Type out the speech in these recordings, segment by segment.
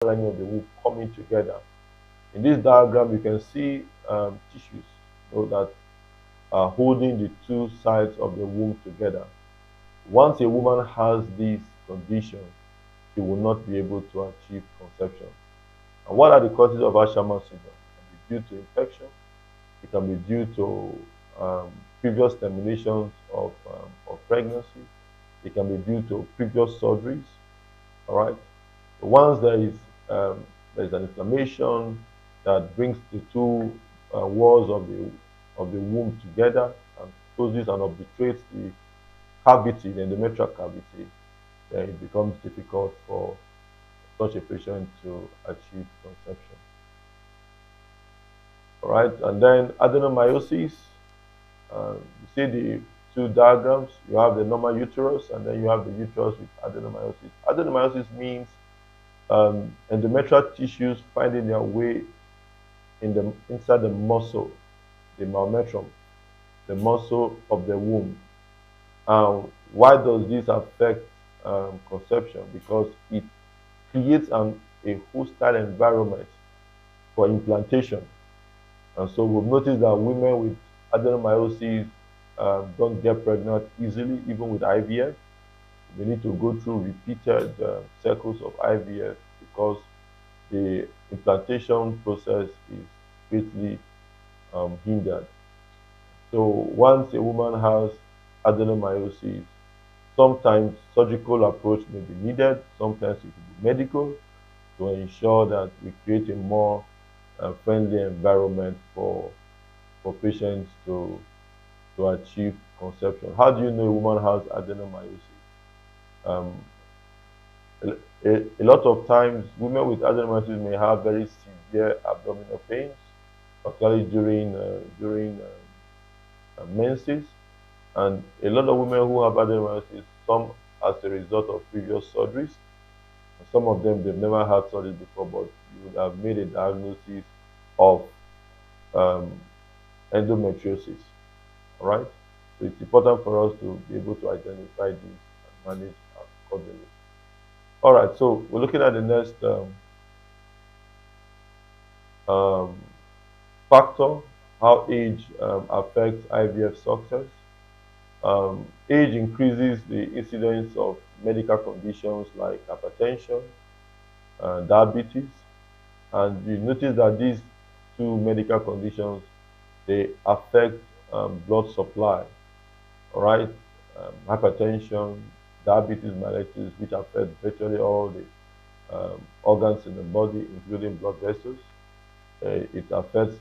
lining of the womb coming together. In this diagram, you can see tissues, that are holding the two sides of the womb together. Once a woman has this condition, she will not be able to achieve conception. And what are the causes of Asherman syndrome? It can be due to infection. It can be due to previous terminations of pregnancy. It can be due to previous surgeries. All right. Once there is an inflammation that brings the two walls of the womb together and closes and obliterates the cavity, the endometrial cavity, then it becomes difficult for such a patient to achieve conception. All right, and then adenomyosis. You see the two diagrams. You have the normal uterus, and then you have the uterus with adenomyosis. Adenomyosis means endometrial tissues finding their way inside the muscle, the myometrium, the muscle of the womb. Why does this affect conception? Because it creates a hostile environment for implantation. And so we've noticed that women with adenomyosis don't get pregnant easily, even with IVF. We need to go through repeated cycles of IVF because the implantation process is greatly hindered. So once a woman has adenomyosis, sometimes surgical approach may be needed, sometimes it will be medical to ensure that we create a more friendly environment for patients to achieve conception. How do you know a woman has adenomyosis? Um, a lot of times, women with adenomyosis may have very severe abdominal pains, particularly during menses. And a lot of women who have adenomyosis, some as a result of previous surgeries, and some of them they've never had surgery before, but you would have made a diagnosis of um, endometriosis. All right. So it's important for us to be able to identify this and manage accordingly. All right. So we're looking at the next um, factor, how age affects IVF success. Age increases the incidence of medical conditions like hypertension, diabetes, and you notice that these two medical conditions they affect blood supply. All right, hypertension, diabetes mellitus, which affect virtually all the organs in the body, including blood vessels. It affects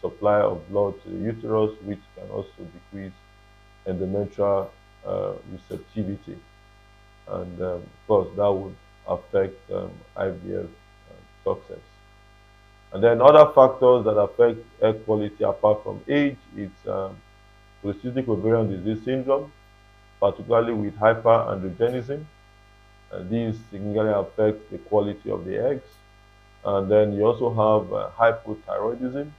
supply of blood to the uterus, which can also decrease endometrial receptivity, and of course that would affect IVF success. And then other factors that affect egg quality apart from age is polycystic ovarian disease syndrome, particularly with hyperandrogenism. And these significantly affect the quality of the eggs. And then you also have hypothyroidism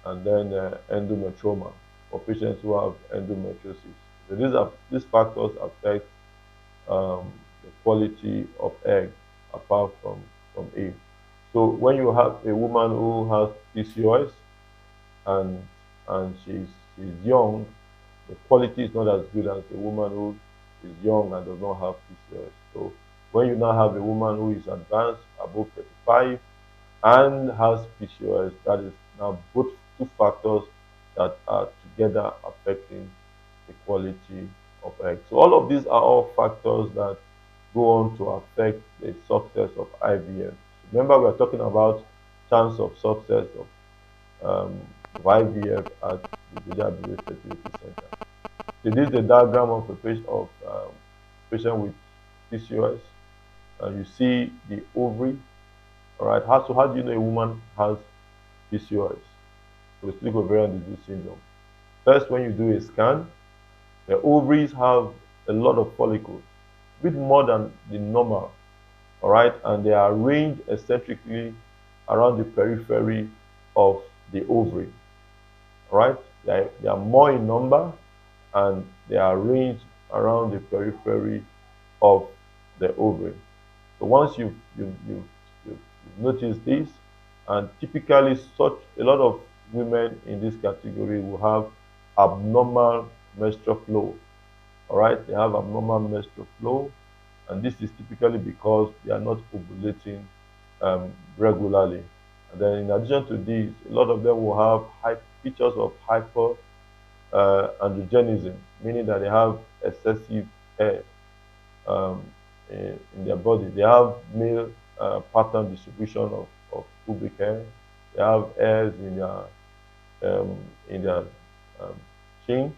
and then endometrioma for patients who have endometriosis. So these factors affect the quality of egg apart from age. So when you have a woman who has PCOS and she's young, the quality is not as good as a woman who is young and does not have PCOS. So when you now have a woman who is advanced above 35 and has PCOS, that is now both two factors that are together affecting the quality of eggs. So all of these are all factors that go on to affect the success of IVF. Remember, we are talking about chance of success of IVF at the Joje Fertility Center. So this is the diagram of a patient with PCOS. And you see the ovary. All right. So how do you know a woman has PCOS? Polycystic ovarian disease syndrome. First, when you do a scan, the ovaries have a lot of follicles, a bit more than the normal. All right, and they are arranged eccentrically around the periphery of the ovary. All right, they are more in number and they are arranged around the periphery of the ovary. So once you've you've noticed this, and typically, such a lot of women in this category will have abnormal menstrual flow. All right, they have abnormal menstrual flow, and this is typically because they are not ovulating regularly. And then, in addition to this, a lot of them will have high features of hyper androgenism, meaning that they have excessive hair in their body. They have male pattern distribution of pubic hair. They have hairs in their um, chin,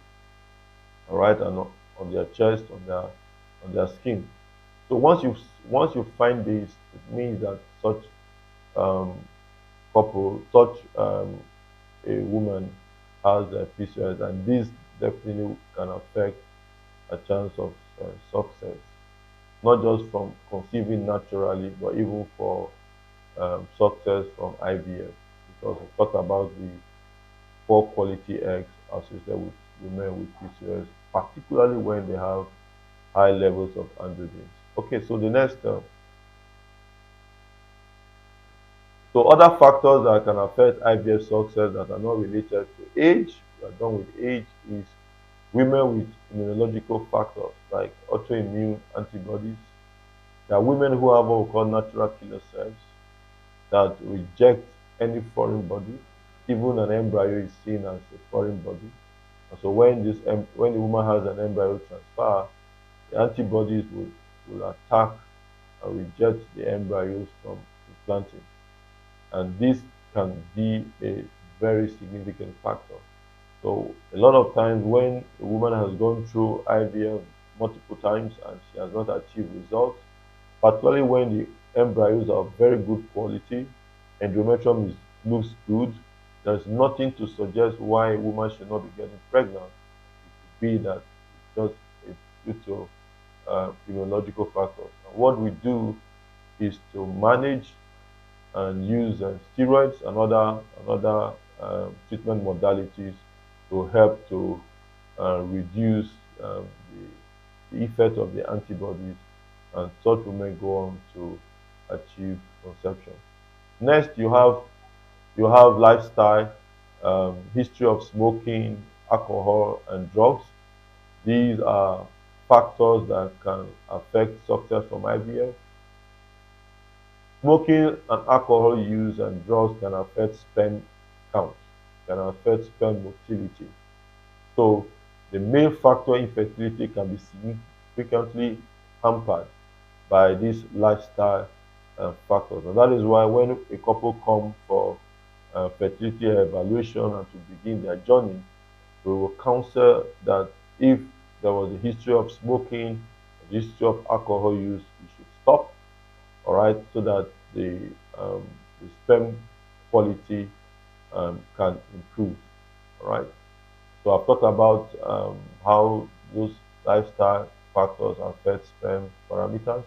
all right, and on their chest, on their skin. So once you find this, it means that such um, such a woman has PCOS, and this definitely can affect a chance of success, not just from conceiving naturally, but even for success from IVF, because we talked about the poor quality eggs associated with women with PCOS, particularly when they have high levels of androgens. Okay, so the next, so other factors that can affect IVF success that are not related to age, we are done with age, is women with immunological factors like autoimmune antibodies. There are women who have what we call natural killer cells that reject any foreign body. Even an embryo is seen as a foreign body. And so when the woman has an embryo transfer, the antibodies will attack and reject the embryos from implanting. And this can be a very significant factor. So a lot of times when a woman has gone through IVF multiple times and she has not achieved results, particularly when the embryos are of very good quality, endometrium looks good, there's nothing to suggest why a woman should not be getting pregnant. It could be that it's due to immunological factors. And what we do is to manage and use steroids and other treatment modalities to help to reduce the effect of the antibodies, and such women go on to achieve conception. Next, you have lifestyle, history of smoking, alcohol, and drugs. These are factors that can affect success from IVF. Smoking and alcohol use and drugs can affect sperm count, can affect sperm motility. So the main factor in fertility can be significantly hampered by these lifestyle factors. And that is why when a couple come for fertility evaluation and to begin their journey, we will counsel that if there was a history of smoking, a history of alcohol use, you should stop, all right, so that the sperm quality can improve, all right. So I've talked about how those lifestyle factors affect sperm parameters,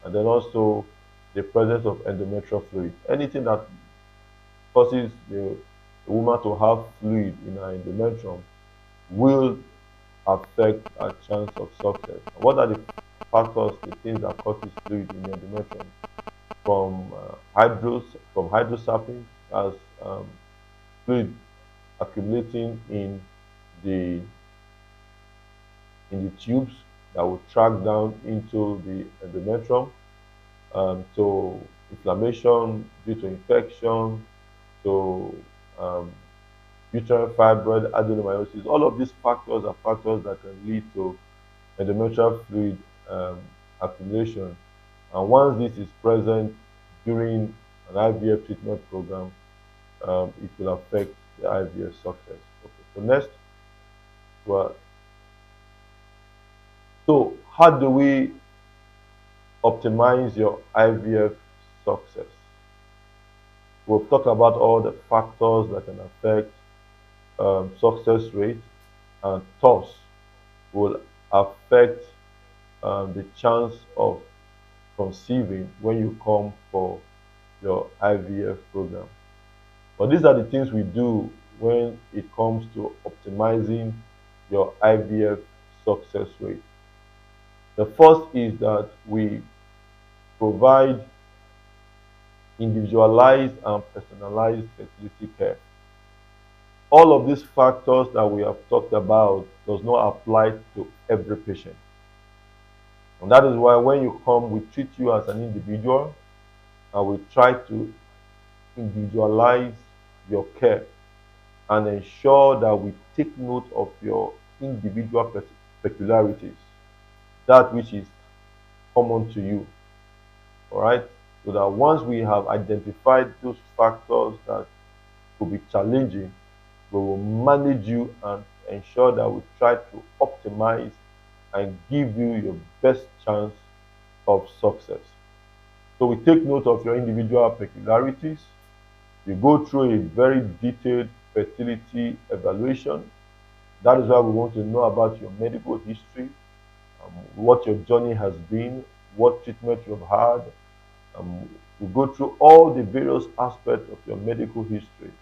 and then also the presence of endometrial fluid. Anything that causes the woman to have fluid in her endometrium will affect her chance of success. What are the factors, the things that causes fluid in the endometrium? From from hydrosapping, as fluid accumulating the in the tubes that will track down into the endometrium, to inflammation due to infection, to um, uterine fibroid, adenomyosis. All of these factors are factors that can lead to endometrial fluid accumulation. And once this is present during an IVF treatment program, it will affect the IVF success. Okay. So next, well, so how do we optimize your IVF success? We've talked about all the factors that can affect success rate, and thus will affect the chance of conceiving when you come for your IVF program. But these are the things we do when it comes to optimizing your IVF success rate. The first is that we provide individualized and personalized fertility care. All of these factors that we have talked about does not apply to every patient. And that is why when you come, we treat you as an individual and we try to individualize your care and ensure that we take note of your individual peculiarities, that which is common to you. All right. So that once we have identified those factors that could be challenging, we will manage you and ensure that we try to optimize and give you your best chance of success. So we take note of your individual peculiarities. You go through a very detailed fertility evaluation. That is why we want to know about your medical history, what your journey has been, what treatment you've had. We go through all the various aspects of your medical history,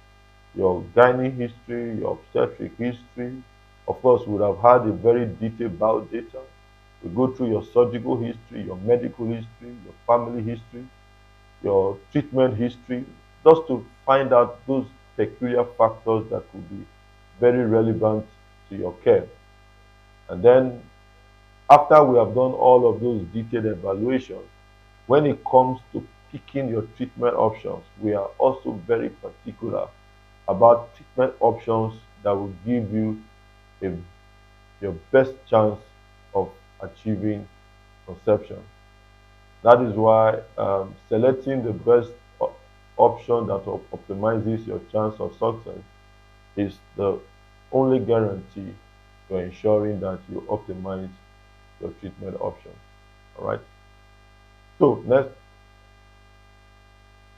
your gynae history, your obstetric history. Of course, we would have had a very detailed biodata. We go through your surgical history, your medical history, your family history, your treatment history, just to find out those peculiar factors that could be very relevant to your care. And then after we have done all of those detailed evaluations, when it comes to picking your treatment options, we are also very particular about treatment options that will give you a, your best chance of achieving conception. That is why selecting the best option that optimizes your chance of success is the only guarantee to ensuring that you optimize your treatment options. All right. So next,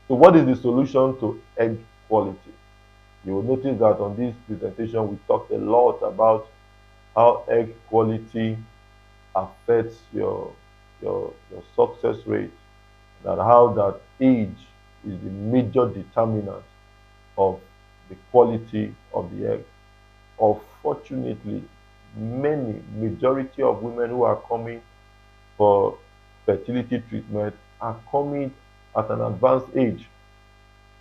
so what is the solution to egg quality? You will notice that on this presentation we talked a lot about how egg quality affects your success rate, that how that age is the major determinant of the quality of the egg. Unfortunately, many majority of women who are coming for fertility treatment are coming at an advanced age.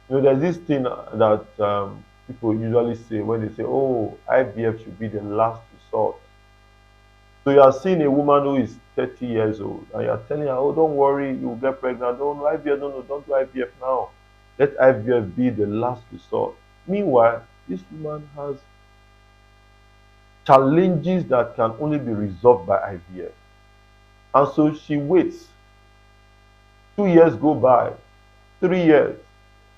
You know, there's this thing that people usually say when they say, "Oh, IVF should be the last resort." So you are seeing a woman who is 30 years old and you are telling her, "Oh, don't worry, you will get pregnant. No, no, IVF, no, no, don't do IVF now. Let IVF be the last resort." Meanwhile, this woman has challenges that can only be resolved by IVF. And so she waits. 2 years go by, 3 years,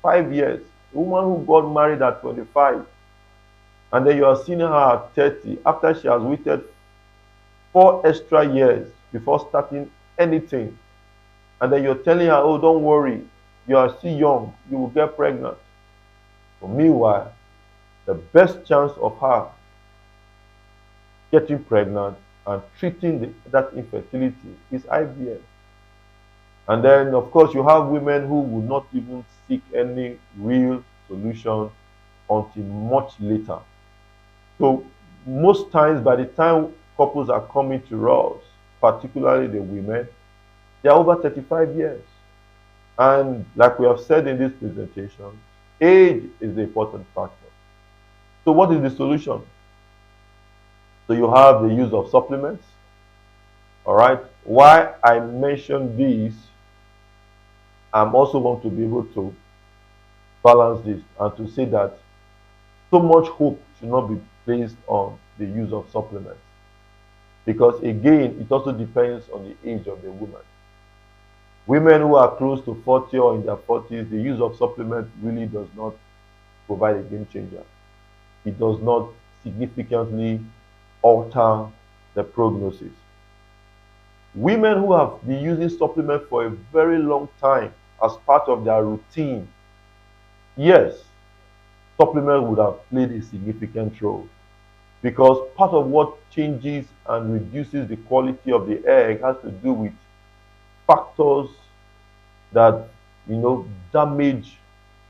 5 years. A woman who got married at 25, and then you are seeing her at 30 after she has waited 4 extra years before starting anything. And then you're telling her, "Oh, don't worry, you are still young, you will get pregnant." But meanwhile, the best chance of her getting pregnant and treating that infertility is IVF. And then, of course, you have women who will not even seek any real solution until much later. So, most times, by the time couples are coming to us, particularly the women, they are over 35 years. And like we have said in this presentation, age is the important factor. So, what is the solution? So, you have the use of supplements. All right. Why I mention these, I'm also want to be able to balance this and to say that so much hope should not be placed on the use of supplements, because again it also depends on the age of the woman. Women who are close to 40 or in their 40s, the use of supplement really does not provide a game changer. It does not significantly alter the prognosis. Women who have been using supplement for a very long time as part of their routine, yes, supplement would have played a significant role, because part of what changes and reduces the quality of the egg has to do with factors that damage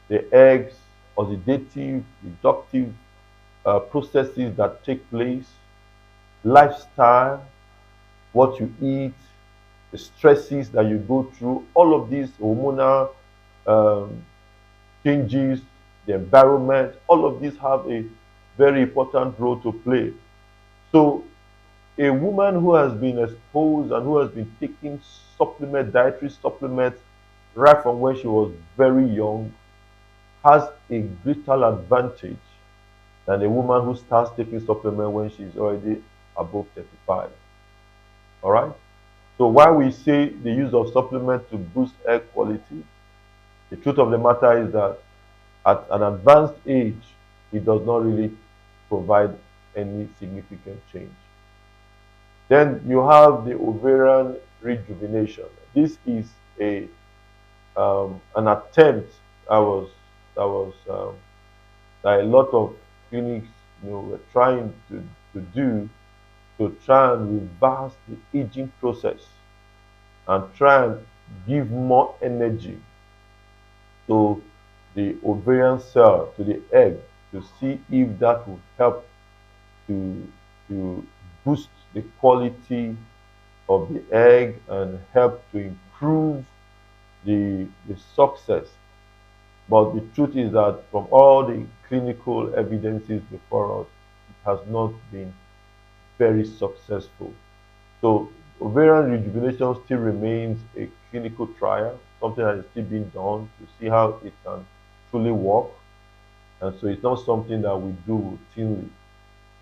the eggs, oxidative, reductive processes that take place, lifestyle, what you eat, the stresses that you go through, all of these hormonal um, changes, the environment, all of these have a very important role to play. So a woman who has been exposed and who has been taking dietary supplements right from when she was very young has a greater advantage than a woman who starts taking supplement when she's already above 35. All right. So while we say the use of supplement to boost egg quality, the truth of the matter is that at an advanced age, it does not really provide any significant change. Then you have the ovarian rejuvenation. This is a an attempt that was that a lot of clinics were trying to do to try and reverse the aging process and try and give more energy to the ovarian cell, to the egg, to see if that would help to to boost the quality of the egg and help to improve the success. But the truth is that from all the clinical evidences before us, it has not been very successful. So ovarian rejuvenation still remains a clinical trial, something that is still being done to see how it can truly work. And so it's not something that we do routinely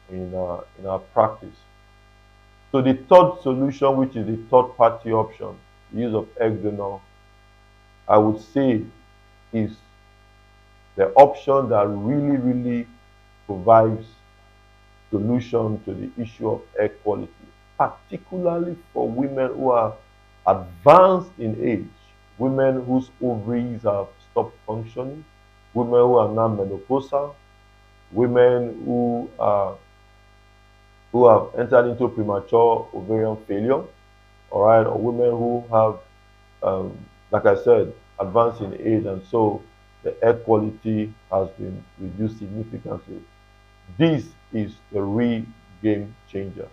in our practice. So the third solution, which is the third party option, the use of egg donor, I would say is the option that really provides solution to the issue of egg quality, particularly for women who are advanced in age, women whose ovaries have stopped functioning, women who are now menopausal, women who have entered into premature ovarian failure, all right, or women who have, like I said, advanced in age, and so the egg quality has been reduced significantly. This is a real game changer.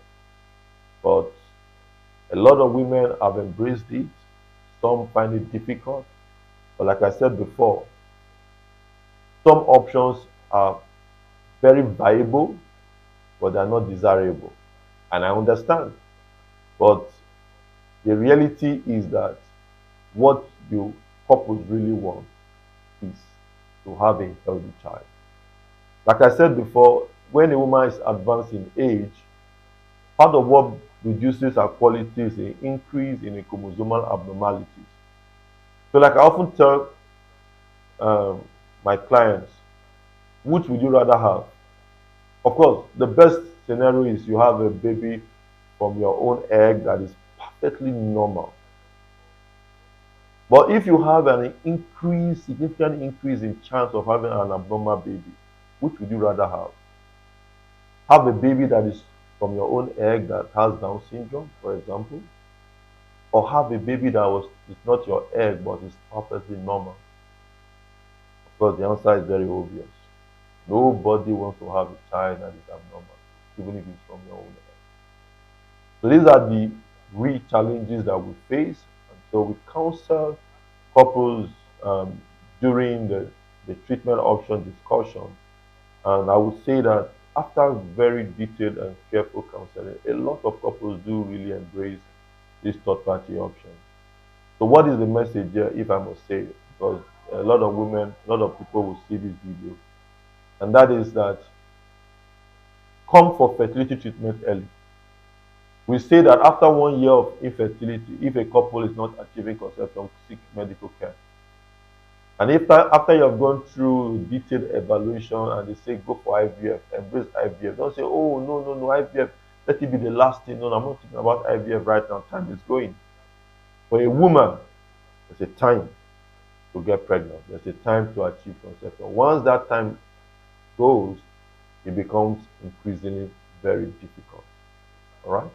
But a lot of women have embraced it. Some find it difficult. But like I said before, some options are very viable, but they are not desirable. And I understand. But the reality is that what you couples really want is to have a healthy child. Like I said before, when a woman is advanced in age, part of what reduces her quality is an increase in the chromosomal abnormalities. So, like I often tell um, my clients, which would you rather have? Of course, the best scenario is you have a baby from your own egg that is perfectly normal. But if you have an significant increase in chance of having an abnormal baby, which would you rather have? Have a baby that is from your own egg that has Down syndrome, for example, or have a baby that was is not your egg but is perfectly normal? Of course, the answer is very obvious. Nobody wants to have a child that is abnormal, even if it's from your own egg. So these are the real challenges that we face. And so we counsel couples during the treatment option discussion. And I would say that after very detailed and careful counseling, a lot of couples do really embrace this third party option. So what is the message here, if I must say it? Because a lot of women, a lot of people will see this video, and that is that come for fertility treatment early. We say that after 1 year of infertility, if a couple is not achieving conception, seek medical care. And after you have gone through detailed evaluation and they say go for IVF, embrace IVF. Don't say, oh no, IVF, let it be the last thing. No, I'm not thinking about IVF right now. Time is going. For a woman, there's a time to get pregnant. There's a time to achieve conception. Once that time goes, it becomes increasingly very difficult. All right.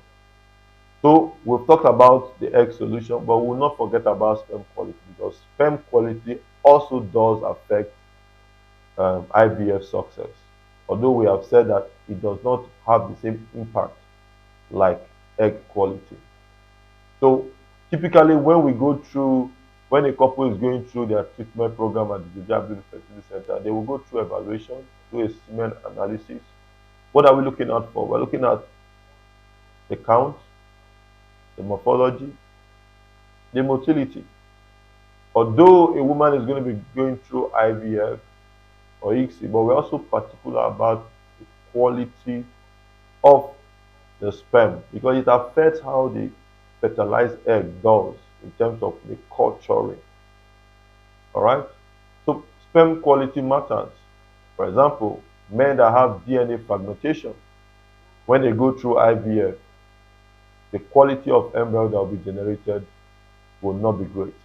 So we've talked about the egg solution, but we'll not forget about sperm quality because sperm quality also does affect IVF success. Although we have said that it does not have the same impact like egg quality. So typically when when a couple is going through their treatment program at the Joje Fertility Center, they will go through evaluation, do a semen analysis. What are we looking out for? We're looking at the count, the morphology, the motility. Although a woman is going to be going through IVF or ICSI, but we're also particular about the quality of the sperm because it affects how the fertilized egg does in terms of the culturing. All right. So sperm quality matters. For example, men that have DNA fragmentation, when they go through IVF, the quality of embryo that will be generated will not be great.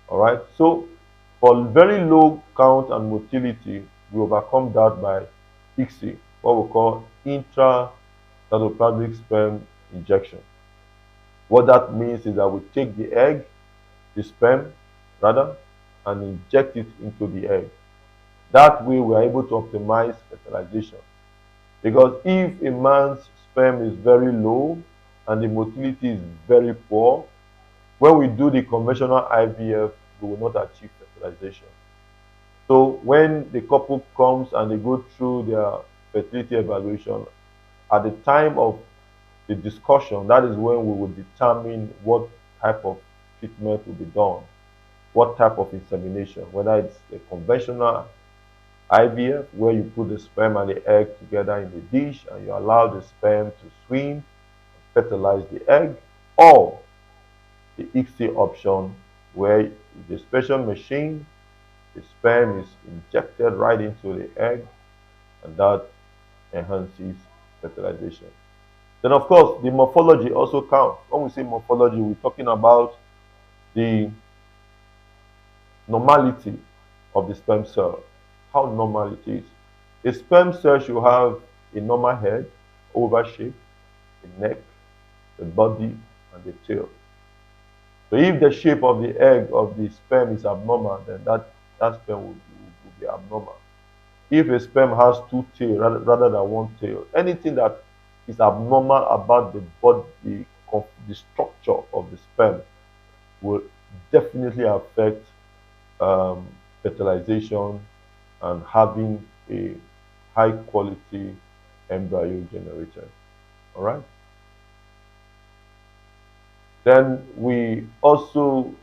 All right. So for very low count and motility, we overcome that by ICSI, what we call intracytoplasmic sperm injection. What that means is that we take the egg, the sperm rather, and inject it into the egg. That way we are able to optimize fertilization. Because if a man's sperm is very low and the motility is very poor, when we do the conventional IVF, we will not achieve fertilization. So when the couple comes and they go through their fertility evaluation, at the time of the discussion, that is when we will determine what type of treatment will be done, what type of insemination, whether it's a conventional IVF, where you put the sperm and the egg together in the dish and you allow the sperm to swim, fertilize the egg, or the ICSI option, where with a special machine, the sperm is injected right into the egg and that enhances fertilization. Then, of course, the morphology also counts. When we say morphology, we're talking about the normality of the sperm cell, how normal it is. A sperm cell should have a normal head, oval shape, a neck, the body, and the tail. So if the shape of the egg of the sperm is abnormal, then that sperm will be abnormal. If a sperm has two tails rather than one tail, anything that is abnormal about the body, the structure of the sperm will definitely affect fertilization and having a high quality embryo generated. All right. Then we also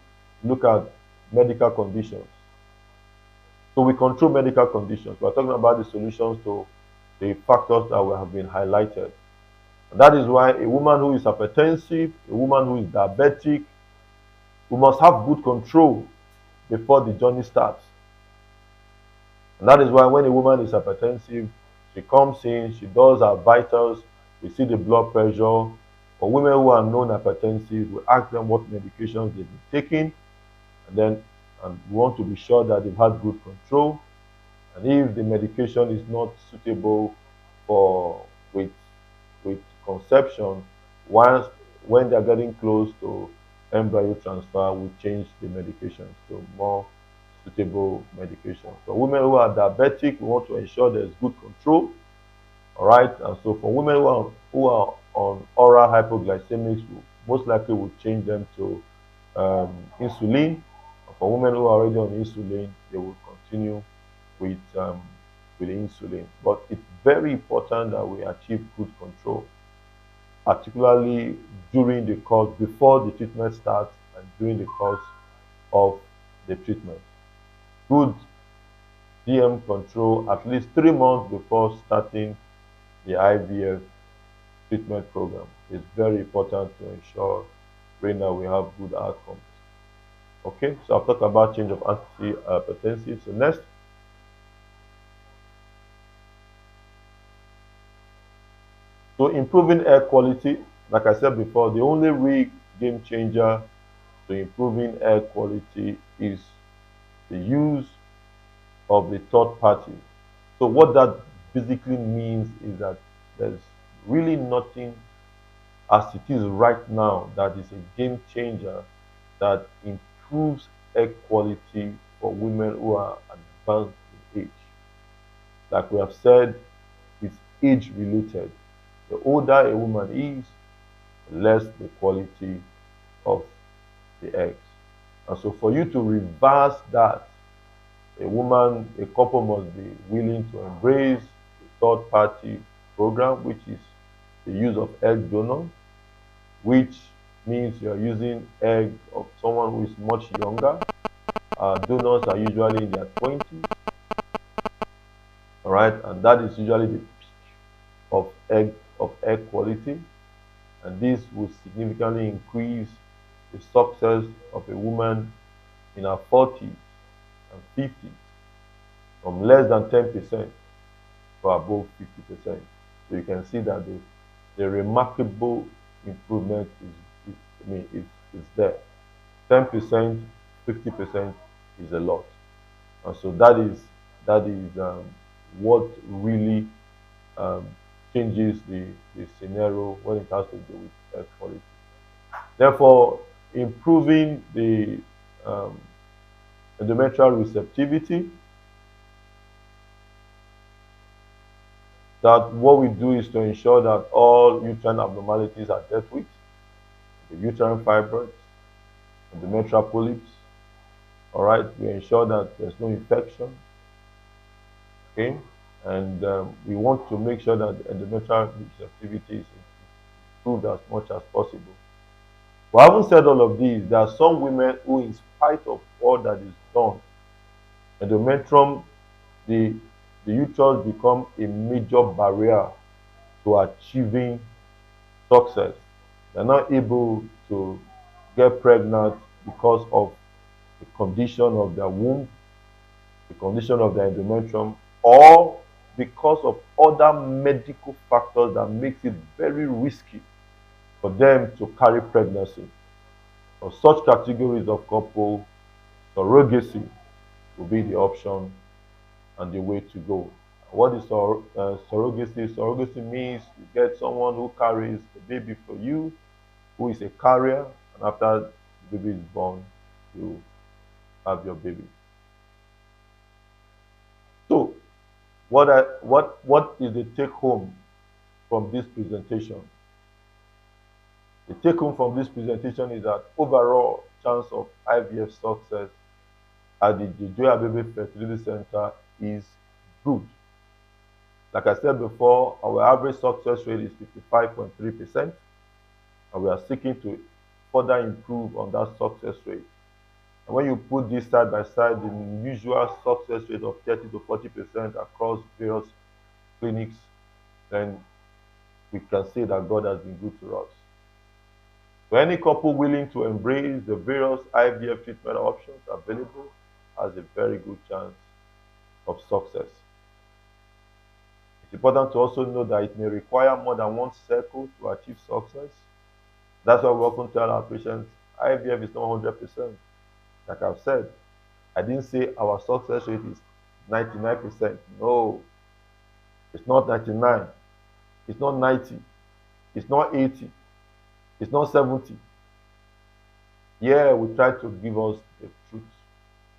look at medical conditions. So we control medical conditions. We're talking about the solutions to the factors that have been highlighted. And that is why a woman who is hypertensive, a woman who is diabetic, we must have good control before the journey starts. And that is why when a woman is hypertensive, she comes in, she does her vitals, we see the blood pressure. For women who are known hypertensive, we ask them what medications they've been taking, and we want to be sure that they've had good control. And if the medication is not suitable for with conception, once when they're getting close to embryo transfer, we change the medications to more suitable medications. For women who are diabetic, we want to ensure there's good control. All right, and so for women who are on oral hypoglycemics, we most likely will change them to insulin. For women who are already on insulin, they will continue with with insulin. But it's very important that we achieve good control, particularly during the course, before the treatment starts, and during the course of the treatment. Good DM control at least 3 months before starting the IVF treatment program is very important to ensure that we have good outcomes. Okay, so I've talked about change of antihypertensive. So next, so improving air quality. Like I said before, the only real game changer to improving air quality is the use of the third party. So what that basically means is that there's really nothing as it is right now that is a game changer that improves air quality for women who are advanced in age. Like we have said, it's age related. The older a woman is, the less the quality of the eggs. And so for you to reverse that, a couple must be willing to embrace the third party program, which is the use of egg donor, which means you're using eggs of someone who is much younger. Donors are usually in their 20s, all right, and that is usually the peak of egg quality, and this will significantly increase the success of a woman in her 40s and 50s from less than 10% to above 50%. So you can see that the remarkable improvement is there. 10%, 50% is a lot. And so that is what really um, changes the scenario when it has to do with air quality. Therefore, improving the um, endometrial receptivity, that what we do is to ensure that all uterine abnormalities are dealt with, the uterine fibroids, endometrial polyps, all right? We ensure that there's no infection, okay? And we want to make sure that the endometrial receptivity is improved as much as possible. But having said all of these, there are some women who, in spite of all that is done, endometrium, the, the uterus become a major barrier to achieving success. They're not able to get pregnant because of the condition of their womb, the condition of their endometrium, or because of other medical factors that makes it very risky for them to carry pregnancy. For such categories of couple, surrogacy will be the option and the way to go. What is surrogacy? Surrogacy means you get someone who carries the baby for you, who is a carrier, and after the baby is born, you have your baby. So, what is the take home from this presentation? The take home from this presentation is that overall chance of IVF success at the Joje Baby Fertility Center is good. Like I said before, our average success rate is 55.3%, and we are seeking to further improve on that success rate. And when you put this side by side, the usual success rate of 30 to 40% across various clinics, then we can say that God has been good to us. For any couple willing to embrace the various IVF treatment options available has a very good chance of success. It's important to also know that it may require more than one cycle to achieve success. That's why we often tell our patients IVF is not 100%. Like I've said, I didn't say our success rate is 99%. No, it's not 99. It's not 90. It's not 80. It's not 70. Yeah, we try to give us the truth.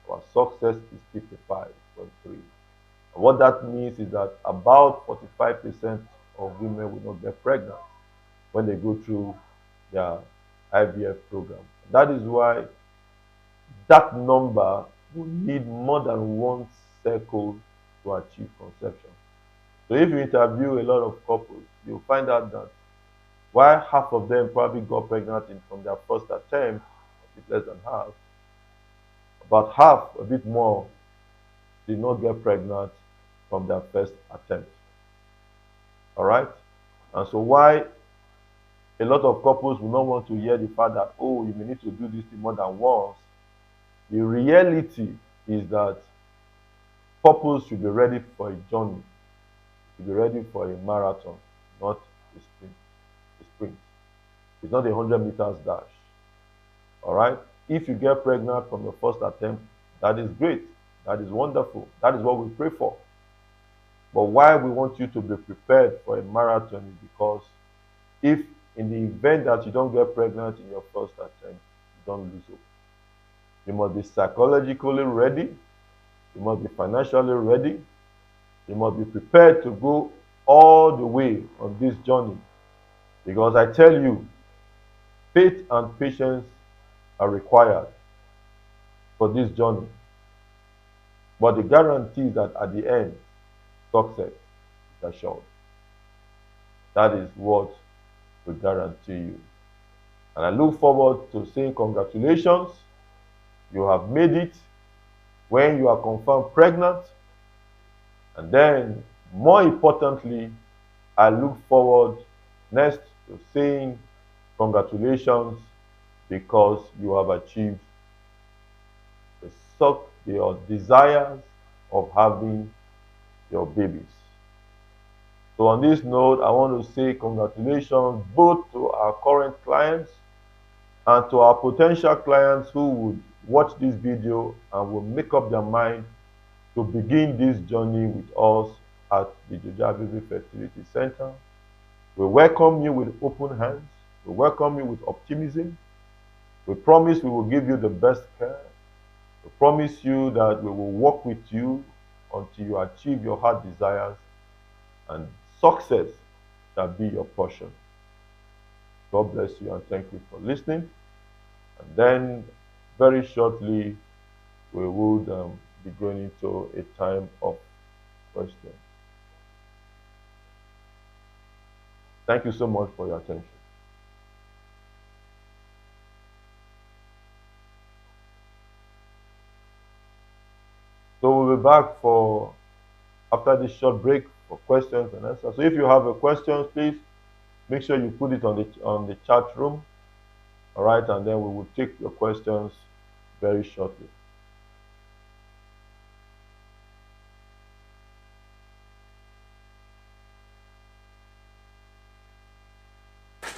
Our success is 55.3. What that means is that about 45% of women will not get pregnant when they go through their IVF program. That is why that number will need more than one cycle to achieve conception. So if you interview a lot of couples, you'll find out that while half of them probably got pregnant from their first attempt, a bit less than half, about half, a bit more, did not get pregnant from their first attempt. All right? And so why a lot of couples will not want to hear the fact that, oh, you may need to do this thing more than once. The reality is that couples should be ready for a journey, should be ready for a marathon, not a sprint. A sprint. It's not a 100 meters dash. All right? If you get pregnant from the first attempt, that is great. That is wonderful. That is what we pray for. But why we want you to be prepared for a marathon is because if in the event that you don't get pregnant in your first attempt, you don't lose hope. You must be psychologically ready. You must be financially ready. You must be prepared to go all the way on this journey. Because I tell you, faith and patience are required. for this journey. But the guarantee is that at the end, success is assured. That is what we guarantee you. And I look forward to saying congratulations, you have made it when you are confirmed pregnant. And then, more importantly, I look forward next to saying congratulations because you have achieved your desires of having your babies. So on this note, I want to say congratulations both to our current clients and to our potential clients who would watch this video and will make up their mind to begin this journey with us at the Joje Baby Fertility Center. We welcome you with open hands. We welcome you with optimism. We promise we will give you the best care. We promise you that we will work with you until you achieve your heart desires and success shall be your portion. God bless you and thank you for listening. And then very shortly, we would be going into a time of questions. Thank you so much for your attention. So we'll be back for after this short break for questions and answers. So if you have a question, please make sure you put it on the chat room. All right, and then we will take your questions very shortly.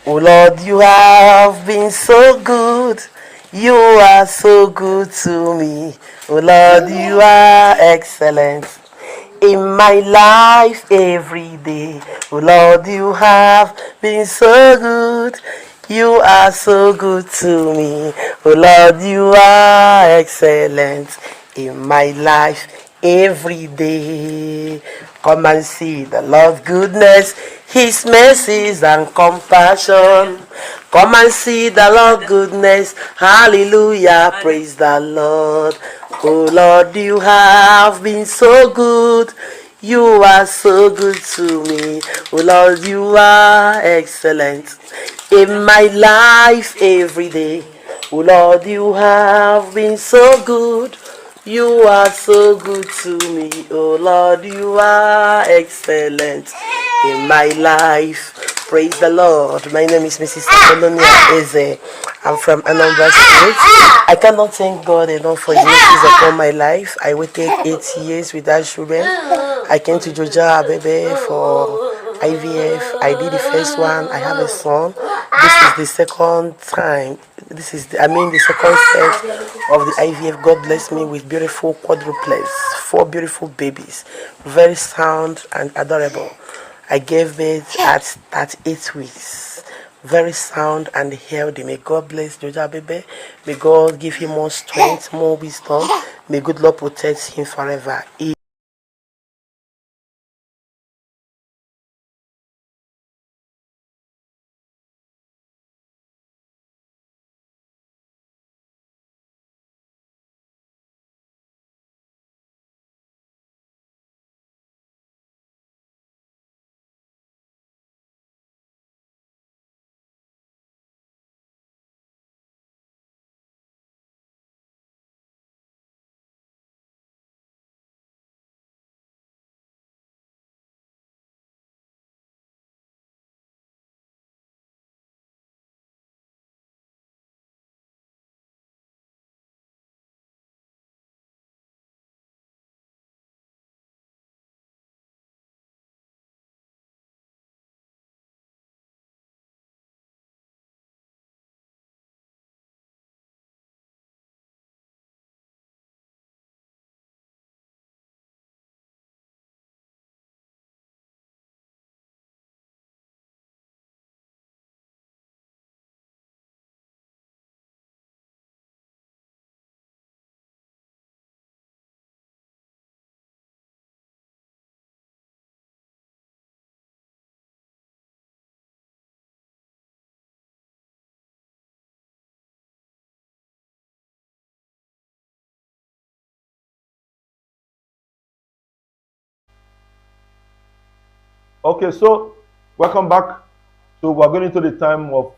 Oh Lord, you have been so good. You are so good to me. Oh Lord, you are excellent in my life every day. Oh Lord, you have been so good. You are so good to me. Oh Lord, you are excellent in my life every day. Come and see the Lord's goodness, His mercies and compassion. Come and see the Lord's goodness. Hallelujah. Praise the Lord. Oh Lord, you have been so good. You are so good to me. Oh Lord, you are excellent in my life every day. Oh Lord, you have been so good. You are so good to me. Oh Lord, you are excellent in my life. Praise the Lord. My name is Mrs. Apollonia Eze. I'm from Anambra State. I cannot thank God enough for His mercies upon my life. I waited 8 years without children. I came to Joje baby for IVF. I did the first one. I have a son. This is the second time. The second set of the IVF. God bless me with beautiful quadruplets, 4 beautiful babies, very sound and adorable. I gave birth at 8 weeks. Very sound and healthy. May God bless Joje baby. May God give him more strength, more wisdom. May good Lord protect him forever. Okay, so welcome back. So we're going into the time of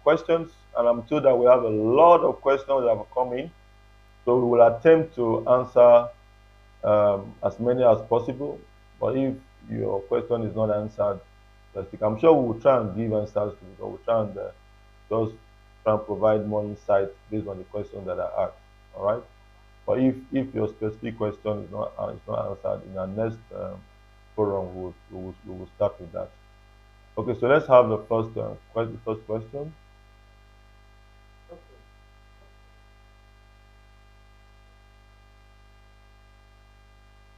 questions, and I'm told that we have a lot of questions that have come in. So we will attempt to answer as many as possible. But if your question is not answered, I'm sure we will try and give answers to it, or we'll try and just try and provide more insight based on the questions that are asked. All right. But if your specific question is not answered in our next forum, we will start with that. Okay, so let's have the first question.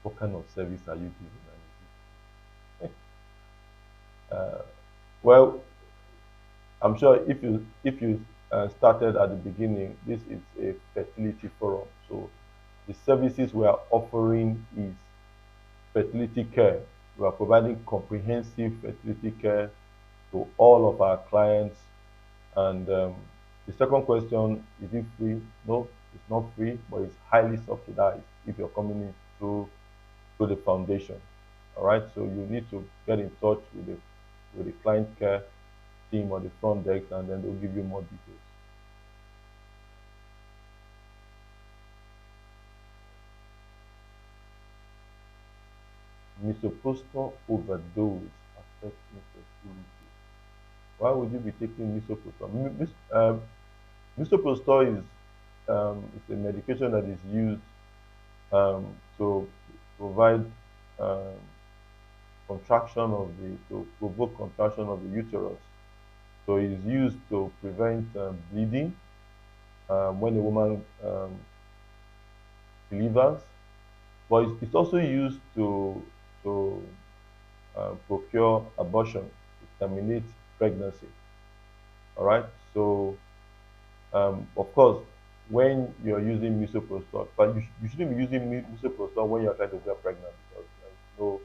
What kind of service are you giving? Uh, well, I'm sure if you started at the beginning, this is a fertility forum. So the services we are offering is fertility care. We are providing comprehensive fertility care to all of our clients. And the second question, is it free? No, it's not free, but it's highly subsidized if you're coming in through the foundation. All right, so you need to get in touch with the client care team or the front desk, and then they'll give you more details. Misoprostol overdose affects infertility. Why would you be taking misoprostol? Misoprostol is a medication that is used to provide um, contraction of the to provoke contraction of the uterus. So it's used to prevent bleeding when a woman delivers, but it's also used to procure abortion, to terminate pregnancy. All right. So of course, when you're using misoprostol, but you shouldn't be using misoprostol when you're trying to get pregnant because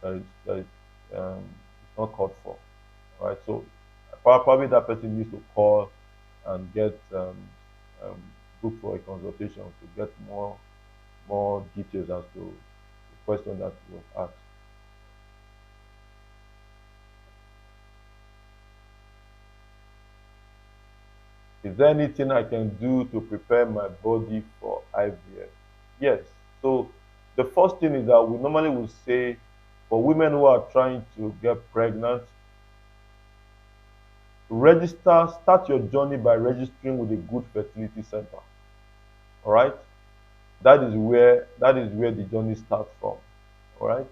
there is, it's not called for. All right. So probably that person needs to call and get um, book for a consultation to get more details as to the question that was asked. Is there anything I can do to prepare my body for IVF? Yes. So the first thing is that we normally would say for women who are trying to get pregnant, start your journey by registering with a good fertility center. All right. That is where the journey starts from. All right.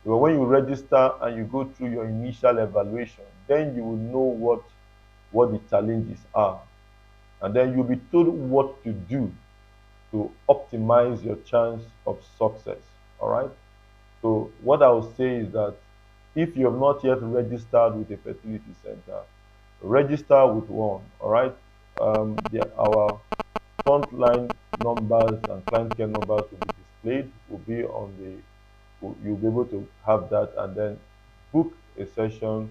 So when you register and you go through your initial evaluation, then you will know what the challenges are, and then you'll be told what to do to optimize your chance of success. All right. So what I will say is that if you have not yet registered with a fertility center, register with one. All right. Our frontline numbers and client care numbers will be displayed. You'll be able to have that and then book a session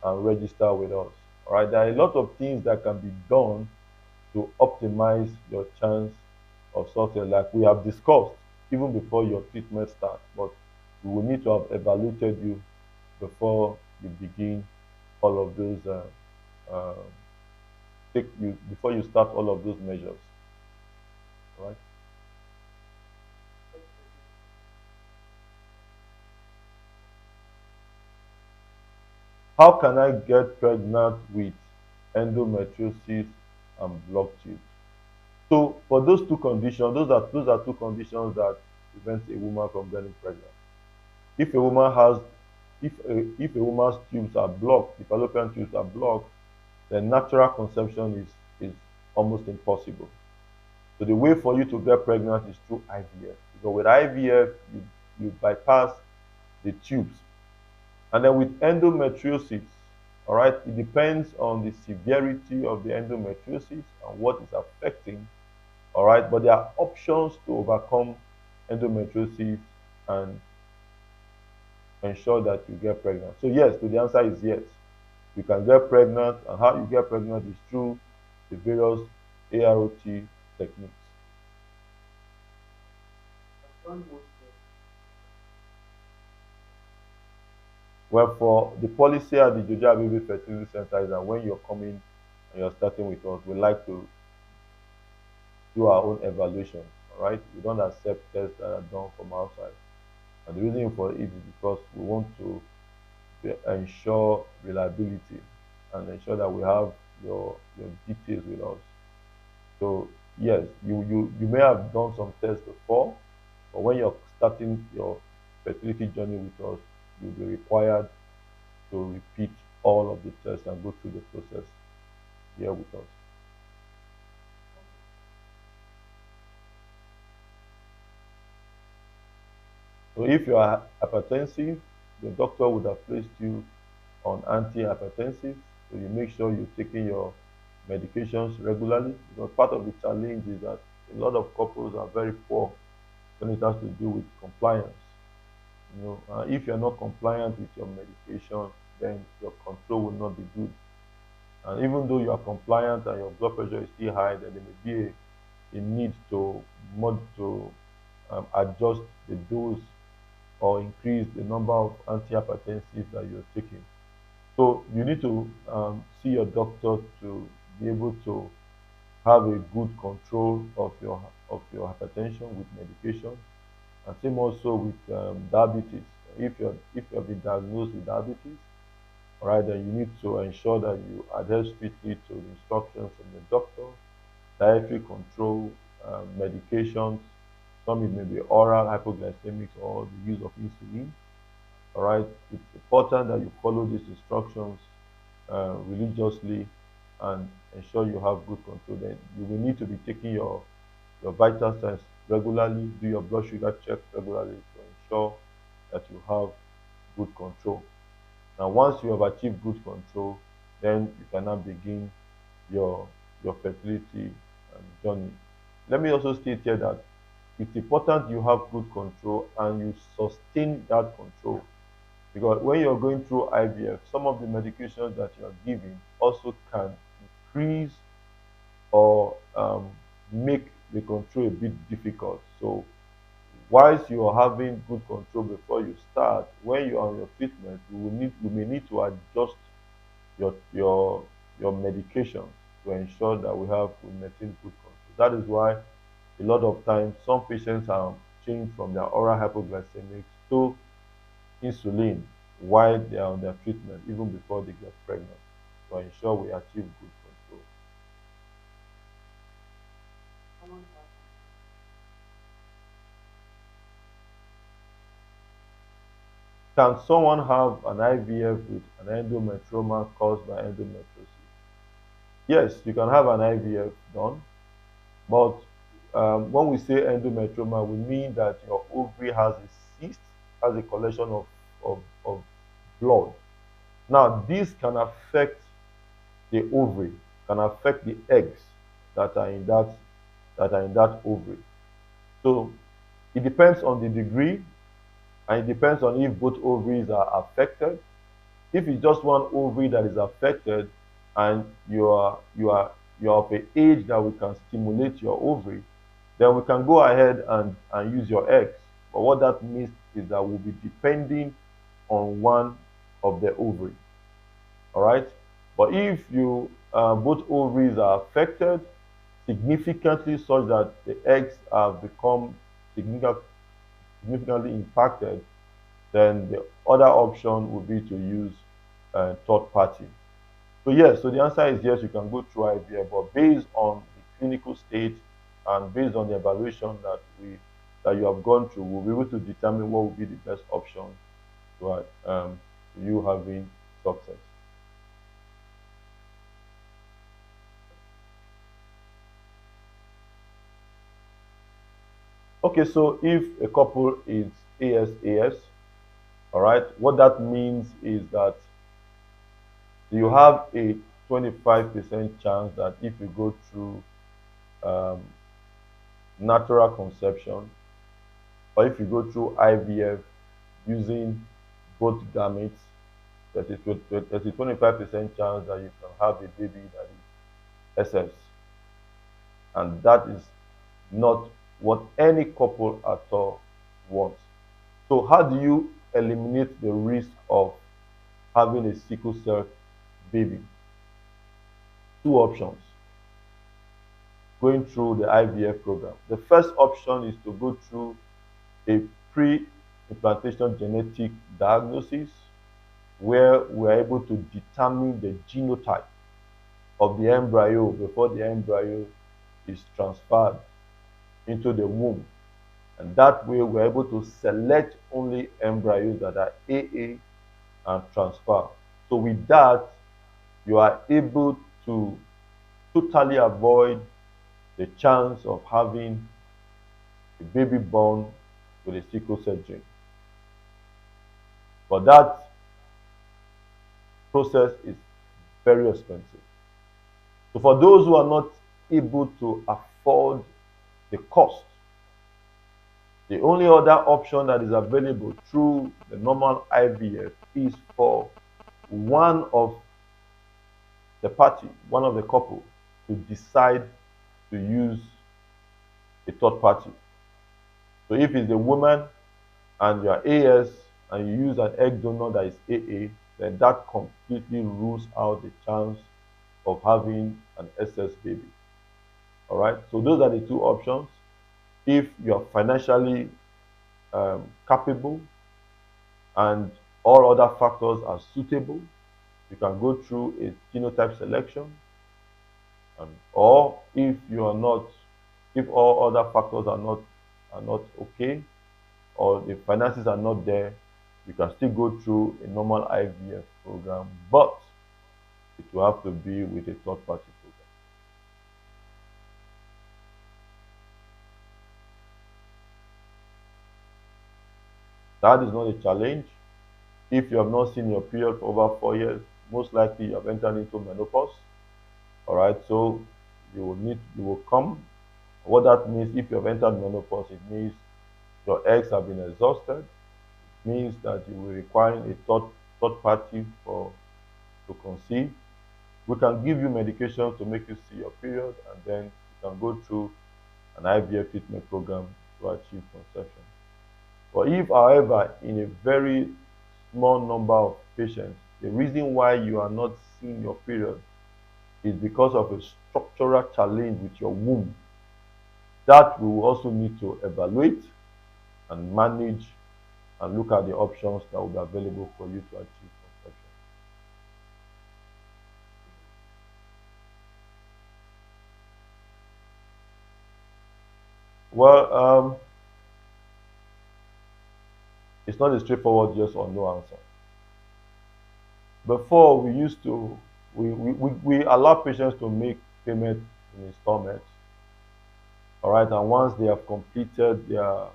and register with us. All right. There are a lot of things that can be done to optimize your chance of success, like we have discussed even before your treatment starts. But we will need to have evaluated you before you begin all of those uh, take you before you start all of those measures. Right? How can I get pregnant with endometriosis and blocked tubes? So for those two conditions, those are two conditions that prevent a woman from getting pregnant. If a woman has if a woman's tubes are blocked, the fallopian tubes are blocked, then natural conception is almost impossible. So the way for you to get pregnant is through IVF. Because with IVF, you bypass the tubes. And then with endometriosis, all right, it depends on the severity of the endometriosis and what is affecting, all right, but there are options to overcome endometriosis and ensure that you get pregnant. So yes, so the answer is yes. You can get pregnant, and how you get pregnant is through the various AROT techniques. Well, for the policy at the Joje Baby Fertility Center is that when you're coming and you're starting with us, we like to do our own evaluation. All right, we don't accept tests that are done from outside, and the reason for it is because we want to ensure reliability and ensure that we have your details with us. So yes, you may have done some tests before, but when you're starting your fertility journey with us, you'll be required to repeat all of the tests and go through the process here with us. So if you are hypertensive, the doctor would have placed you on antihypertensives. So you make sure you're taking your medications regularly. Because part of the challenge is that a lot of couples are very poor when it has to do with compliance. If you're not compliant with your medication, then your control will not be good. And even though you are compliant and your blood pressure is still high, then there may be a need to adjust the dose or increase the number of antihypertensives that you're taking. So you need to see your doctor to be able to have a good control of your hypertension with medication, and same also with diabetes. If you have been diagnosed with diabetes, all right, then you need to ensure that you adhere strictly to the instructions from the doctor, dietary control, medications. Some it may be oral hypoglycemics or the use of insulin. All right, it's important that you follow these instructions religiously and ensure you have good control. Then you will need to be taking your vital signs regularly, do your blood sugar checks regularly to ensure that you have good control. Now, once you have achieved good control, then you can now begin your fertility journey. Let me also state here that it's important you have good control and you sustain that control, because when you're going through IVF, some of the medications that you are giving also can increase or make the control a bit difficult. So whilst you are having good control before you start, when you are on your treatment, you may need to adjust your your your medications to ensure that we maintain good control. That is why a lot of times some patients are changed from their oral hypoglycemics to insulin while they are on their treatment, even before they get pregnant, to ensure we achieve good control. Can someone have an IVF with an endometrioma caused by endometriosis? Yes, you can have an IVF done, but when we say endometrioma, we mean that your ovary has a cyst, has a collection of blood. Now, this can affect the ovary, can affect the eggs that are in that ovary. So it depends on the degree, and it depends on if both ovaries are affected. If it's just one ovary that is affected and you are of an age that we can stimulate your ovary, then we can go ahead and use your eggs. But what that means is that we'll be depending on one of the ovary. All right. But if you both ovaries are affected significantly, such that the eggs have become significantly impacted, then the other option would be to use third party. So yes, so the answer is yes, you can go through IVF, but based on the clinical state and based on the evaluation that you have gone through, we'll be able to determine what would be the best option to you having success. Okay, so if a couple is ASAS, all right, what that means is that you have a 25% chance that if you go through um, natural conception, or if you go through IVF using both gametes, there's a 25% chance that you can have a baby that is SS. And that is not what any couple at all wants. So, how do you eliminate the risk of having a sickle cell baby. Two options going through the IVF program. The first option is to go through a pre-implantation genetic diagnosis where we're able to determine the genotype of the embryo before the embryo is transferred into the womb. And that way, we're able to select only embryos that are AA and transfer. So, with that, you are able to totally avoid the chance of having a baby born with a sickle cell gene. But that process is very expensive. So, for those who are not able to afford the cost, the only other option that is available through the normal IVF is for one of the party, one of the couple, to decide to use a third party. So if it's a woman and you are AS and you use an egg donor that is AA, then that completely rules out the chance of having an SS baby. All right. So those are the two options. If you are financially capable and all other factors are suitable, you can go through a genotype selection. Or if you are not, if all other factors are not okay, or the finances are not there, you can still go through a normal IVF program, but it will have to be with a third party program. That is not a challenge. If you have not seen your period for over 4 years, most likely you have entered into menopause. All right, so you will come. What that means, if you have entered menopause, it means your eggs have been exhausted. It means that you will require a third party for to conceive. We can give you medication to make you see your period, and then you can go through an IVF treatment program to achieve conception. But if, however, in a very small number of patients, the reason why you are not seeing your period is because of a structural challenge with your womb, that we will also need to evaluate and manage and look at the options that will be available for you to achieve conception. Well, it's not a straightforward yes or no answer. Before, we used to we allow patients to make payment in installments. All right, and once they have completed their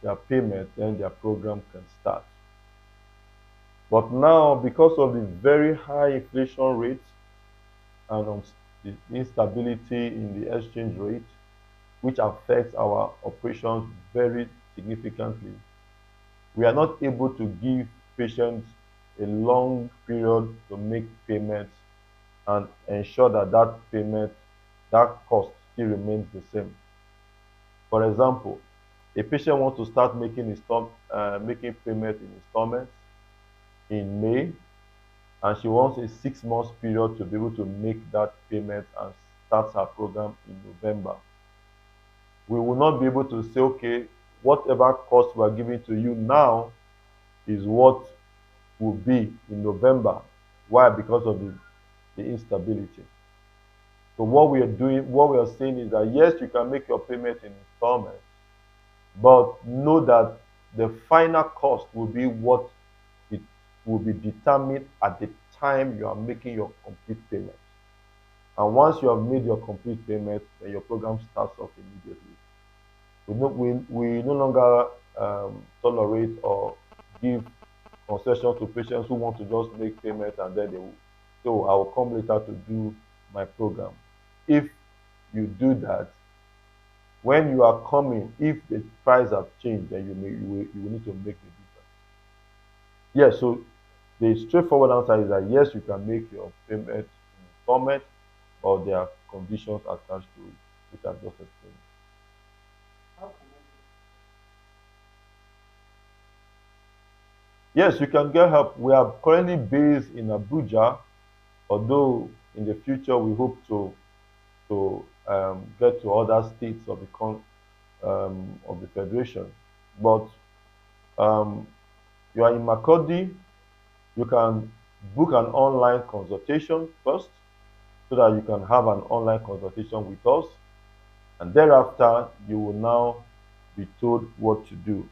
their payment, then their program can start. But now, because of the very high inflation rate and the instability in the exchange rate, which affects our operations very significantly, we are not able to give patients a long period to make payments and ensure that that cost still remains the same. For example, a patient wants to start making payment in installments in May, and she wants a 6 months period to be able to make that payment and start her program in November. We will not be able to say, okay, whatever cost we are giving to you now is what will be in November. Why? Because of the instability. So what we are saying is that yes, you can make your payment in installments, but know that the final cost will be what it will be determined at the time you are making your complete payment. And once you have made your complete payment, then your program starts off immediately. We no longer tolerate or give concessions to patients who want to just make payment and then they will, so I will come later to do my program. If you do that, when you are coming, if the price have changed, then you will need to make the difference. Yes, so the straightforward answer is that yes, you can make your payment in installment, but there are conditions attached to it, which I've just explained. Yes, you can get help. We are currently based in Abuja, although in the future we hope to get to other states of of the federation. But um, you are in Makodi, you can book an online consultation first so that you can have an online consultation with us, and thereafter you will now be told what to do.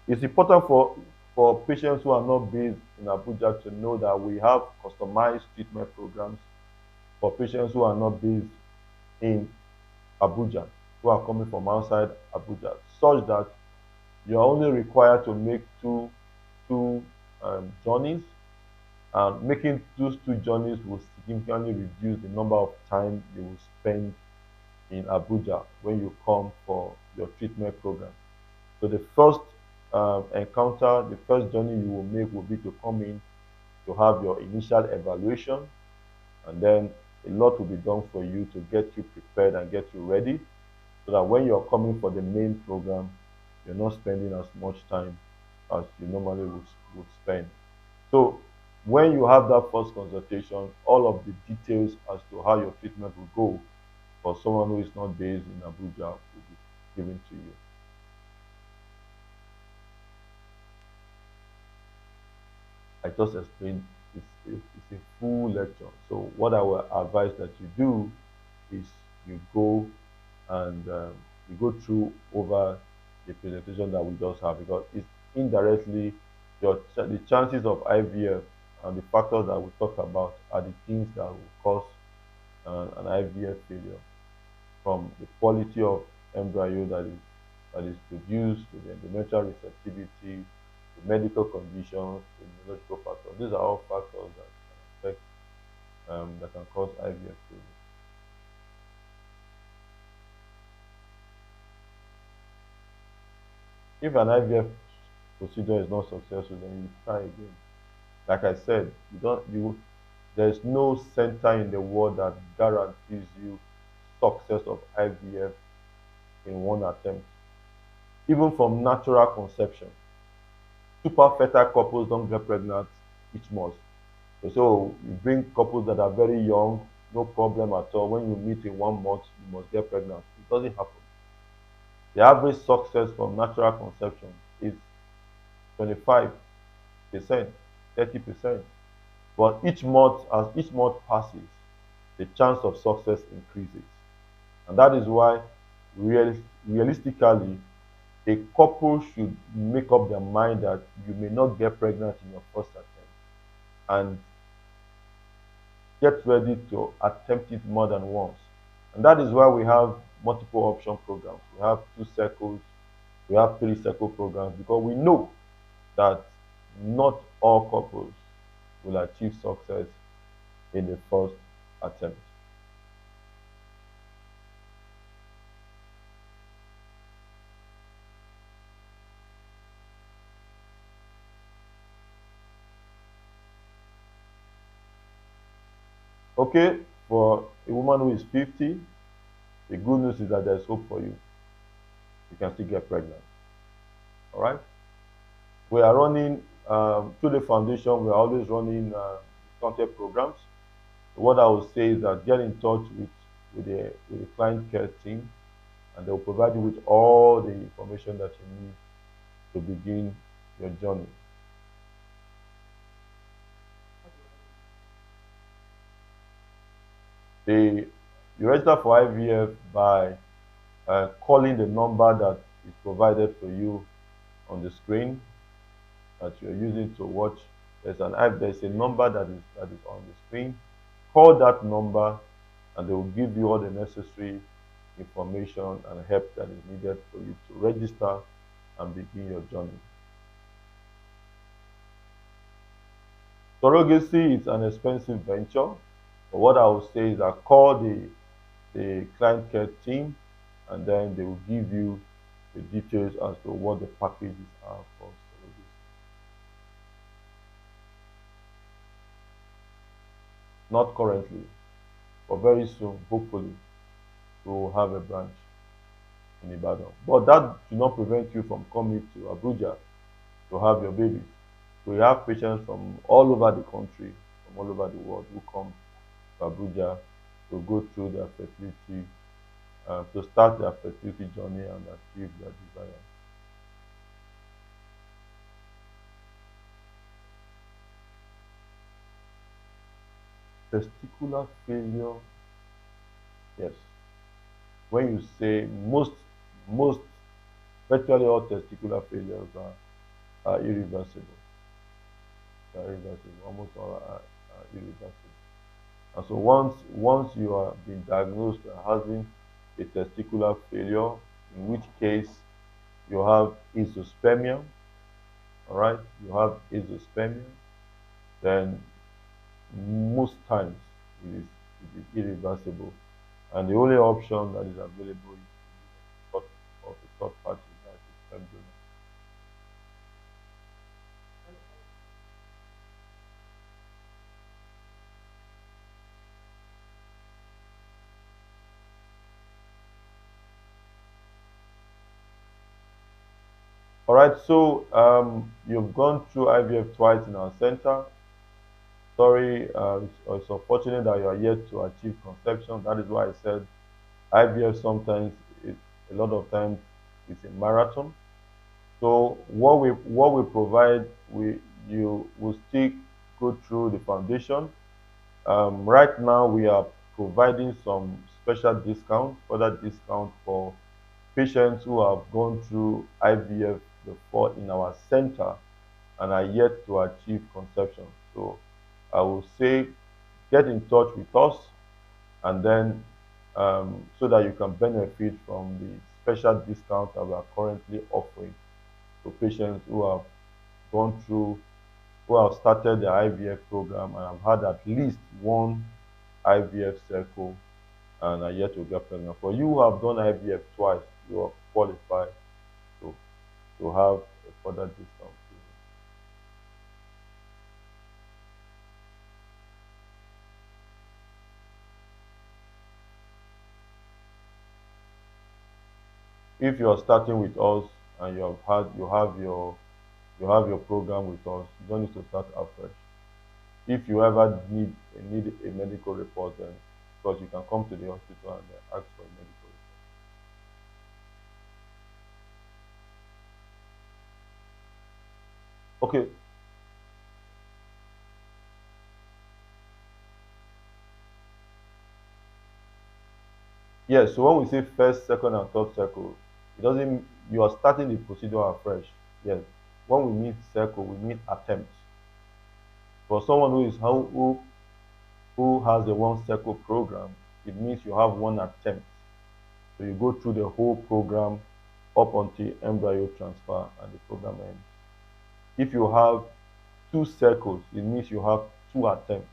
It's important for patients who are not based in Abuja to know that we have customized treatment programs for patients who are not based in Abuja, who are coming from outside Abuja, such that you are only required to make two journeys, and making those two journeys will significantly reduce the number of time you will spend in Abuja when you come for your treatment program. So the first encounter, the first journey you will make will be to come in to have your initial evaluation, and then a lot will be done for you to get you prepared and get you ready, so that when you're coming for the main program, you're not spending as much time as you normally would spend. So when you have that first consultation, all of the details as to how your treatment will go for someone who is not based in Abuja will be given to you. I just explained it's a full lecture. So what I will advise that you do is you go and you go through over the presentation that we just have, because it's indirectly the chances of IVF and the factors that we talk about are the things that will cause an IVF failure, from the quality of embryo that is produced, to the endometrial receptivity, to medical conditions, to neurological factors. These are all factors that can affect that can cause IVF failure. If an IVF procedure is not successful, then you try again. Like I said, you don't you there's no center in the world that guarantees you success of IVF in one attempt. Even from natural conception, super fertile couples don't get pregnant each month. So you bring couples that are very young, no problem at all. When you meet in 1 month, you must get pregnant. It doesn't happen. The average success from natural conception is 25%, 30%. But each month, as each month passes, the chance of success increases. And that is why realistically, a couple should make up their mind that you may not get pregnant in your first attempt, and get ready to attempt it more than once. And that is why we have multiple option programs. We have 2 cycles, we have 3 cycle programs, because we know that not all couples will achieve success in the first attempt. Okay, for a woman who is 50, the good news is that there's hope for you. You can still get pregnant. All right. We are running through the foundation. We are always running content programs. What I would say is that get in touch with the client care team, and they'll provide you with all the information that you need to begin your journey. They You register for IVF by calling the number that is provided for you on the screen that you're using to watch. There's a number that is on the screen. Call that number, and they will give you all the necessary information and help that is needed for you to register and begin your journey. Surrogacy is an expensive venture, but what I would say is that call the client care team, and then they will give you the details as to what the packages are for surrogacy. Not currently, but very soon, hopefully, we will have a branch in Ibadan. But that should not prevent you from coming to Abuja to have your babies. We have patients from all over the country, from all over the world, who come to Abuja to go through their fertility, to start their fertility journey and achieve their desire. Testicular failure, yes. When you say most, virtually all testicular failures are irreversible. They are irreversible. Almost all are irreversible. And so once you are being diagnosed as having a testicular failure, in which case you have azoospermia, all right, you have azoospermia, then most times it is irreversible. And the only option that is available is third, of a third party, that is sperm donor. All right, so you've gone through IVF twice in our center. Sorry, it's unfortunate that you are yet to achieve conception. That is why I said IVF sometimes, it, a lot of times, it's a marathon. So what we provide, we you will still go through the foundation. Right now, we are providing some special discount, further discount for patients who have gone through IVF before in our center and are yet to achieve conception. So I will say get in touch with us, and then so that you can benefit from the special discount that we are currently offering to patients who have gone through, who have started the IVF program and have had at least one IVF cycle and are yet to get pregnant. For you who have done IVF twice, you are qualified to, to have a further discount. If you are starting with us and you have your program with us, you don't need to start afresh. If you ever need a medical report, then because you can come to the hospital and ask for a medical report. Okay, yes. So when we say first, second, and third cycle, it doesn't. You are starting the procedure afresh. Yes. When we mean cycle, we mean attempt. For someone who has a one cycle program, it means you have one attempt. So you go through the whole program up until embryo transfer and the program ends. If you have two cycles, it means you have two attempts.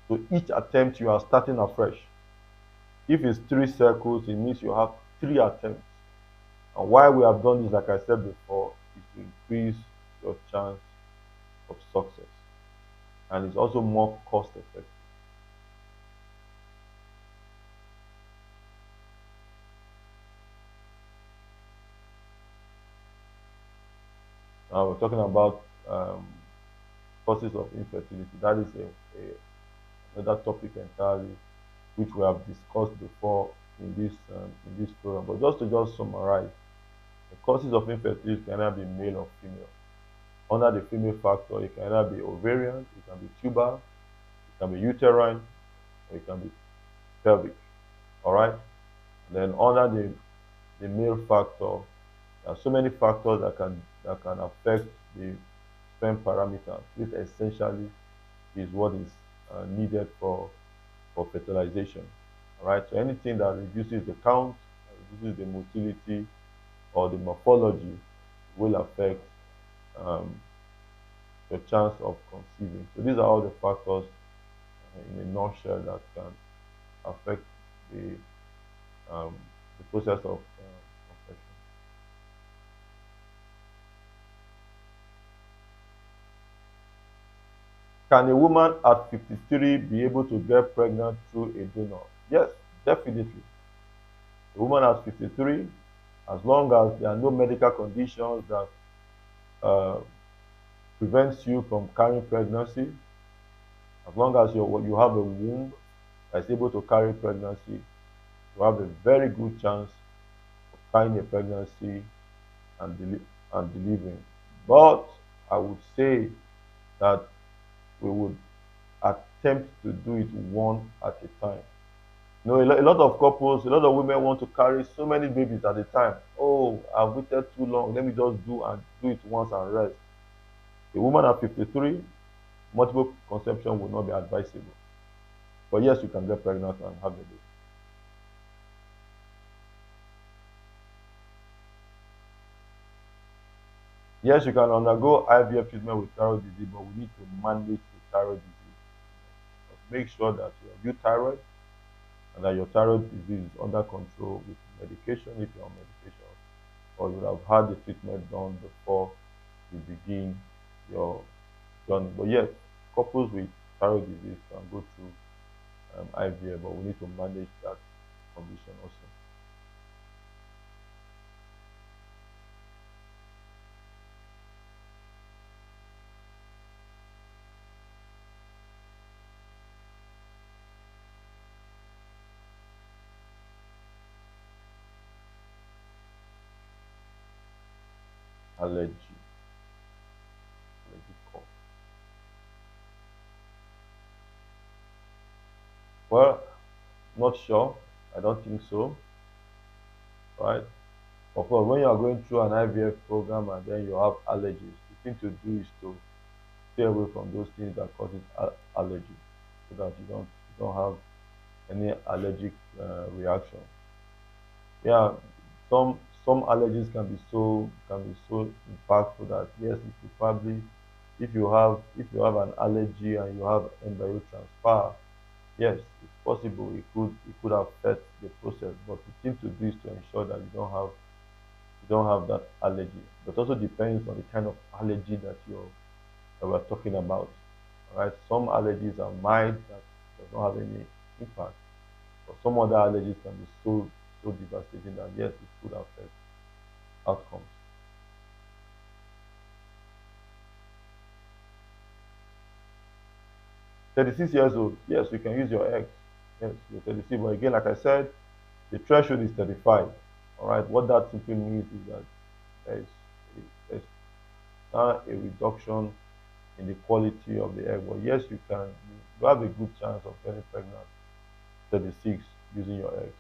So each attempt you are starting afresh. If it's three cycles, it means you have three attempts. And why we have done this, like I said before, is to increase your chance of success. And it's also more cost effective. Now we're talking about causes of infertility. That is another topic entirely, which we have discussed before in this program. But just summarize, the causes of infertility can either be male or female. Under the female factor, it can either be ovarian, it can be tubal, it can be uterine, or it can be pelvic. All right. Then under the male factor, there are so many factors that can affect the sperm parameters. This essentially is what is needed for fertilization. All right. So anything that reduces the count, reduces the motility or the morphology will affect um, your chance of conceiving. So these are all the factors in a nutshell that can affect the um, the process of conception. Can a woman at 53 be able to get pregnant through a donor? Yes, definitely. A woman at 53, as long as there are no medical conditions that uh, prevents you from carrying pregnancy. As long as you have a womb that's able to carry pregnancy, you have a very good chance of carrying a pregnancy and, and delivering. But I would say that we would attempt to do it one at a time. You know, a lot of couples, a lot of women want to carry so many babies at a time. Oh, I've waited too long. Let me just do it once and rest. A woman at 53, multiple conception would not be advisable. But yes, you can get pregnant and have a baby. Yes, you can undergo IVF treatment with thyroid disease, but we need to manage the thyroid disease. Just make sure that you are thyroid and that your thyroid disease is under control with medication if you're on medication, or you would have had the treatment done before you begin your journey. But yes, couples with thyroid disease can go through IVF, but we need to manage that condition also. Allergy, allergic cough. Well, not sure. I don't think so. Right? Of course, when you are going through an IVF program and then you have allergies, the thing to do is to stay away from those things that causes allergy, so that you don't have any allergic reaction. Yeah, some allergies can be so impactful that yes, if you probably if you have an allergy and you have embryo transfer, yes, it's possible it could affect the process. But the thing to do is to ensure that you don't have that allergy. But also depends on the kind of allergy that we're talking about. All right, some allergies are mild that does not have any impact, but some other allergies can be so devastating that yes, it could affect outcomes. 36 years old, yes, you can use your eggs. Yes, you're 36, but again, like I said, the threshold is 35. All right, what that simply means is that there's now a reduction in the quality of the egg. But yes, you have a good chance of getting pregnant 36 using your eggs.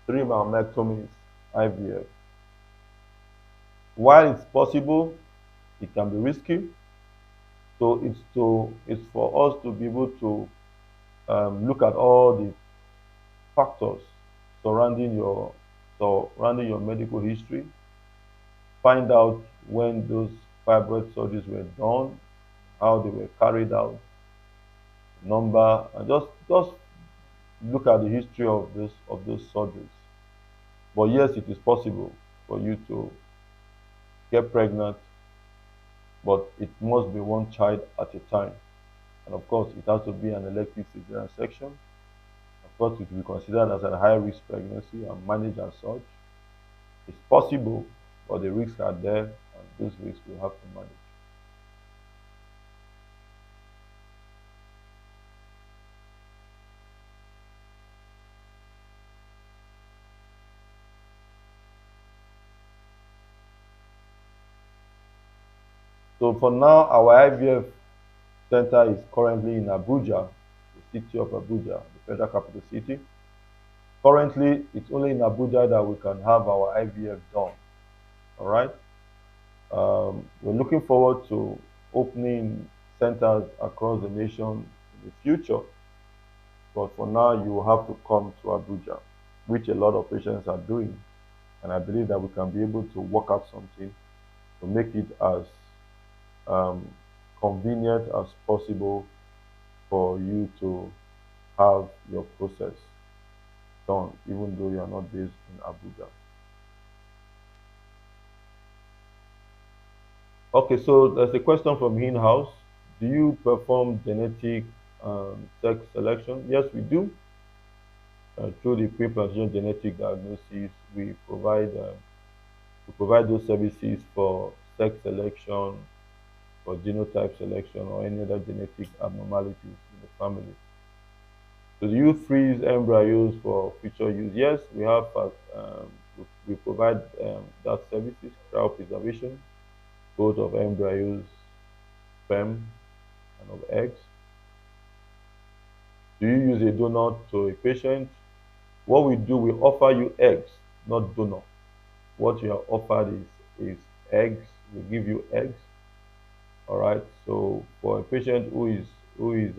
3 mammectomies, IVF. While it's possible, it can be risky. So it's for us to be able to look at all the factors surrounding your surrounding your medical history, find out when those fibroid surgeries were done, how they were carried out, number, and just look at the history of those surgeries. But yes, it is possible for you to get pregnant, but it must be one child at a time. And of course, it has to be an elective cesarean section. Of course, it will be considered as a high risk pregnancy and managed as such. It's possible, but the risks are there, and those risks we have to manage. So for now, our IVF center is currently in Abuja, the city of Abuja, the federal capital city. Currently, it's only in Abuja that we can have our IVF done. All right. We're looking forward to opening centers across the nation in the future. But for now, you will have to come to Abuja, which a lot of patients are doing. And I believe that we can be able to work out something to make it as um, convenient as possible for you to have your process done, even though you are not based in Abuja. Okay, so there's a question from in-house. Do you perform genetic sex selection? Yes, we do. through the pre-plantation genetic diagnosis, we provide those services for sex selection, for genotype selection, or any other genetic abnormalities in the family. So do you freeze embryos for future use? Yes, we have. We provide that services, cryopreservation, both of embryos, sperm, and of eggs. Do you use a donor to a patient? What we do, we offer you eggs, not donor. What you are offered is eggs. We give you eggs. All right. So for a patient who is doing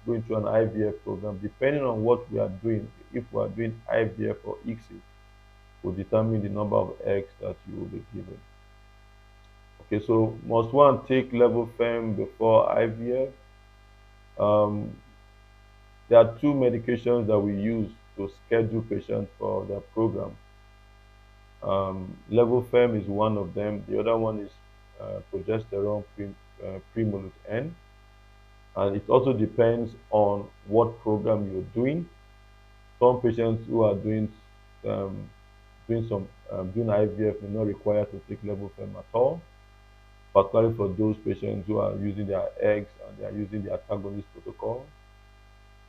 going through an IVF program, depending on what we are doing, if we are doing IVF or ICSI, will determine the number of eggs that you will be given. Okay. So must one take level firm before IVF? Um, there are two medications that we use to schedule patients for their program. Level is one of them. The other one is progesterone Primulus N, and it also depends on what program you're doing. Some patients who are um, doing IVF may not require to take Level at all, particularly for those patients who are using their eggs and they are using the antagonist protocol.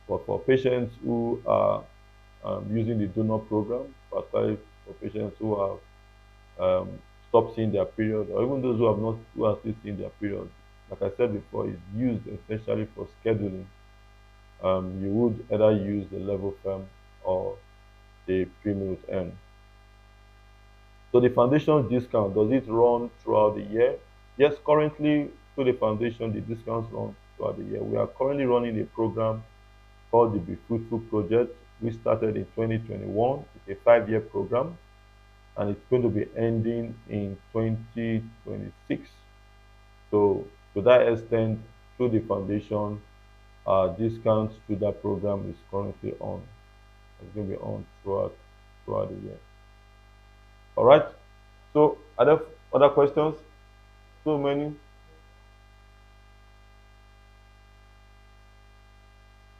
But for patients who are using the donor program, particularly for patients who have stop seeing their period, or even those who have not who are still seeing their period. Like I said before, is used essentially for scheduling. You would either use the level firm or the premium M. So the foundation discount, does it run throughout the year? Yes, currently through the foundation, the discounts run throughout the year. We are currently running a program called the Be Fruitful Project. We started in 2021. It's a 5-year program, and it's going to be ending in 2026. So to that extent, through the foundation, discounts to that program is currently on. It's going to be on throughout the year. All right. So are there other questions? So many.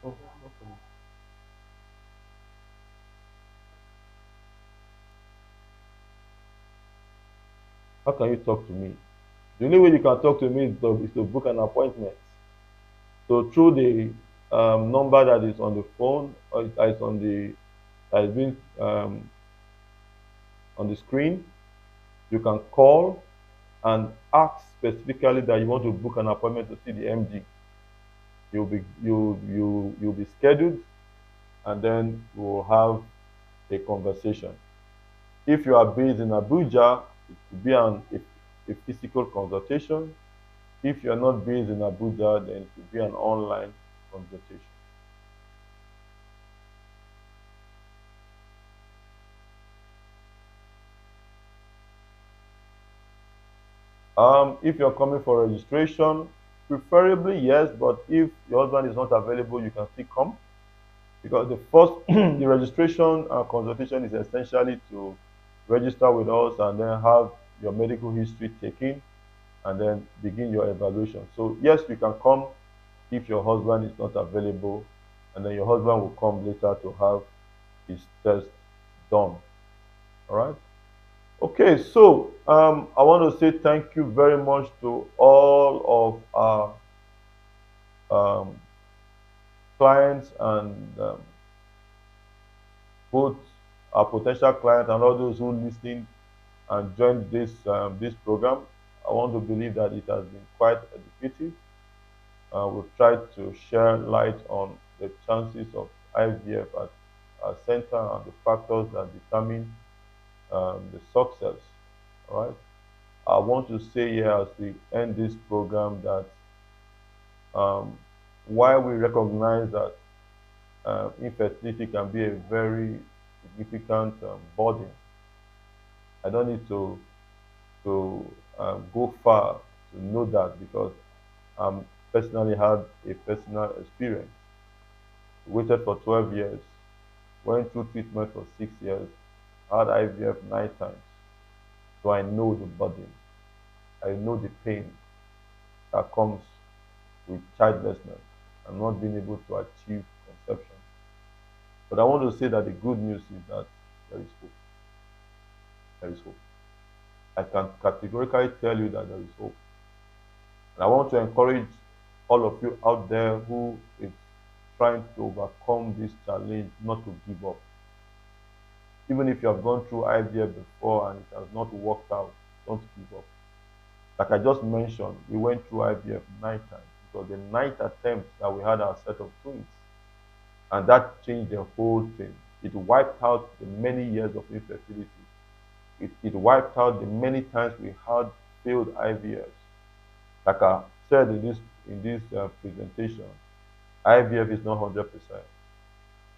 Oh, okay. How can you talk to me? The only way you can talk to me is to book an appointment. So through the number that is on the phone or that is that is being on the screen, you can call and ask specifically that you want to book an appointment to see the MD. You'll be scheduled, and then we'll have a conversation. If you are based in Abuja, it could be a physical consultation. If you are not based in Abuja, then it could be an online consultation. If you're coming for registration, preferably yes, but if your husband is not available, you can still come, because the first the registration consultation is essentially to register with us and then have your medical history taken and then begin your evaluation. So yes, you can come if your husband is not available, and then your husband will come later to have his test done. All right. Okay, so I want to say thank you very much to all of our um, clients and both our potential clients and all those who listening and joined this program. I want to believe that it has been quite educative. We've tried to share light on the chances of IVF at our center and the factors that determine the success. All right. I want to say here as we end this program that um, while we recognize that infertility can be a very significant burden, I don't need to go far to know that, because personally had a personal experience. Waited for 12 years, went through treatment for 6 years, had IVF 9 times. So I know the burden. I know the pain that comes with childlessness and not being able to achieve conception. But I want to say that the good news is that there is hope. There is hope. I can categorically tell you that there is hope. And I want to encourage all of you out there who is trying to overcome this challenge not to give up. Even if you have gone through IVF before and it has not worked out, don't give up. Like I just mentioned, we went through IVF 9 times. It was the ninth attempt that we had our set of twins. And that changed the whole thing. It wiped out the many years of infertility. It wiped out the many times we had failed IVFs. Like I said in this presentation, IVF is not 100%.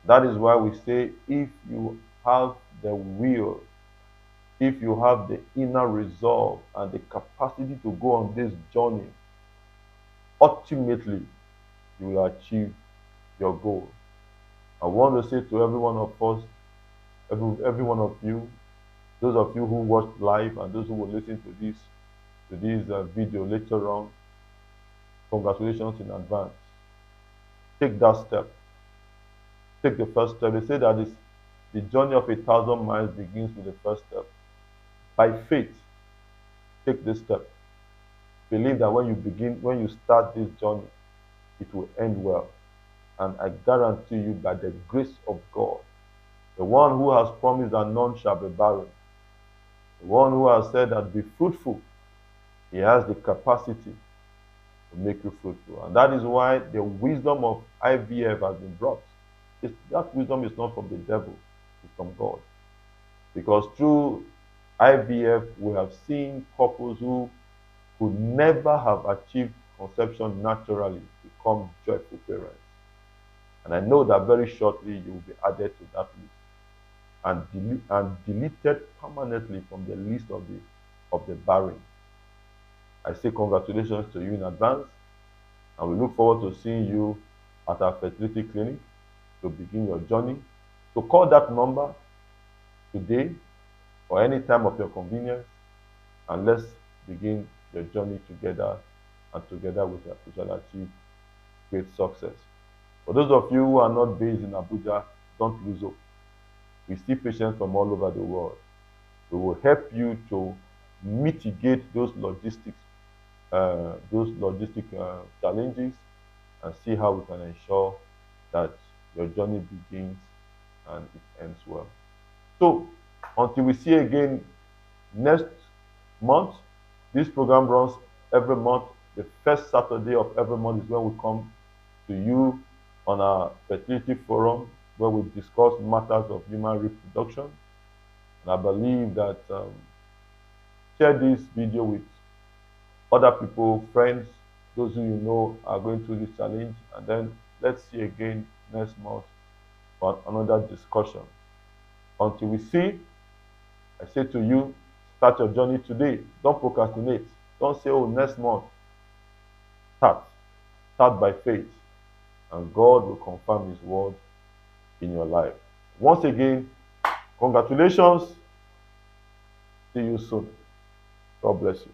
That is why we say if you have the will, if you have the inner resolve and the capacity to go on this journey, ultimately you will achieve your goal. I want to say to every one of us, every one of you, those of you who watched live and those who will listen to this video later on, congratulations in advance. Take that step. Take the first step. They say that the journey of 1,000 miles begins with the first step. By faith, take this step. Believe that when you start this journey, it will end well. And I guarantee you, by the grace of God, the one who has promised that none shall be barren, the one who has said that be fruitful, he has the capacity to make you fruitful. And that is why the wisdom of IVF has been brought. That wisdom is not from the devil, it's from God. Because through IVF, we have seen couples who could never have achieved conception naturally become joyful parents. And I know that very shortly you will be added to that list and deleted permanently from the list of the barren. I say congratulations to you in advance, and we look forward to seeing you at our fertility clinic to begin your journey. So call that number today or any time of your convenience, and let's begin the journey together, and together we shall achieve great success. For those of you who are not based in Abuja, don't lose hope. We see patients from all over the world. We will help you to mitigate those logistic challenges, and see how we can ensure that your journey begins and it ends well. So until we see again next month, this program runs every month. The first Saturday of every month is when we come to you on our fertility forum, where we discuss matters of human reproduction. And I believe that share this video with other people, friends, those who you know are going through this challenge, and then let's see again next month for another discussion. Until we see, I say to you, start your journey today. Don't procrastinate. Don't say, oh, next month. Start. Start by faith, and God will confirm His word in your life. Once again, congratulations. See you soon. God bless you.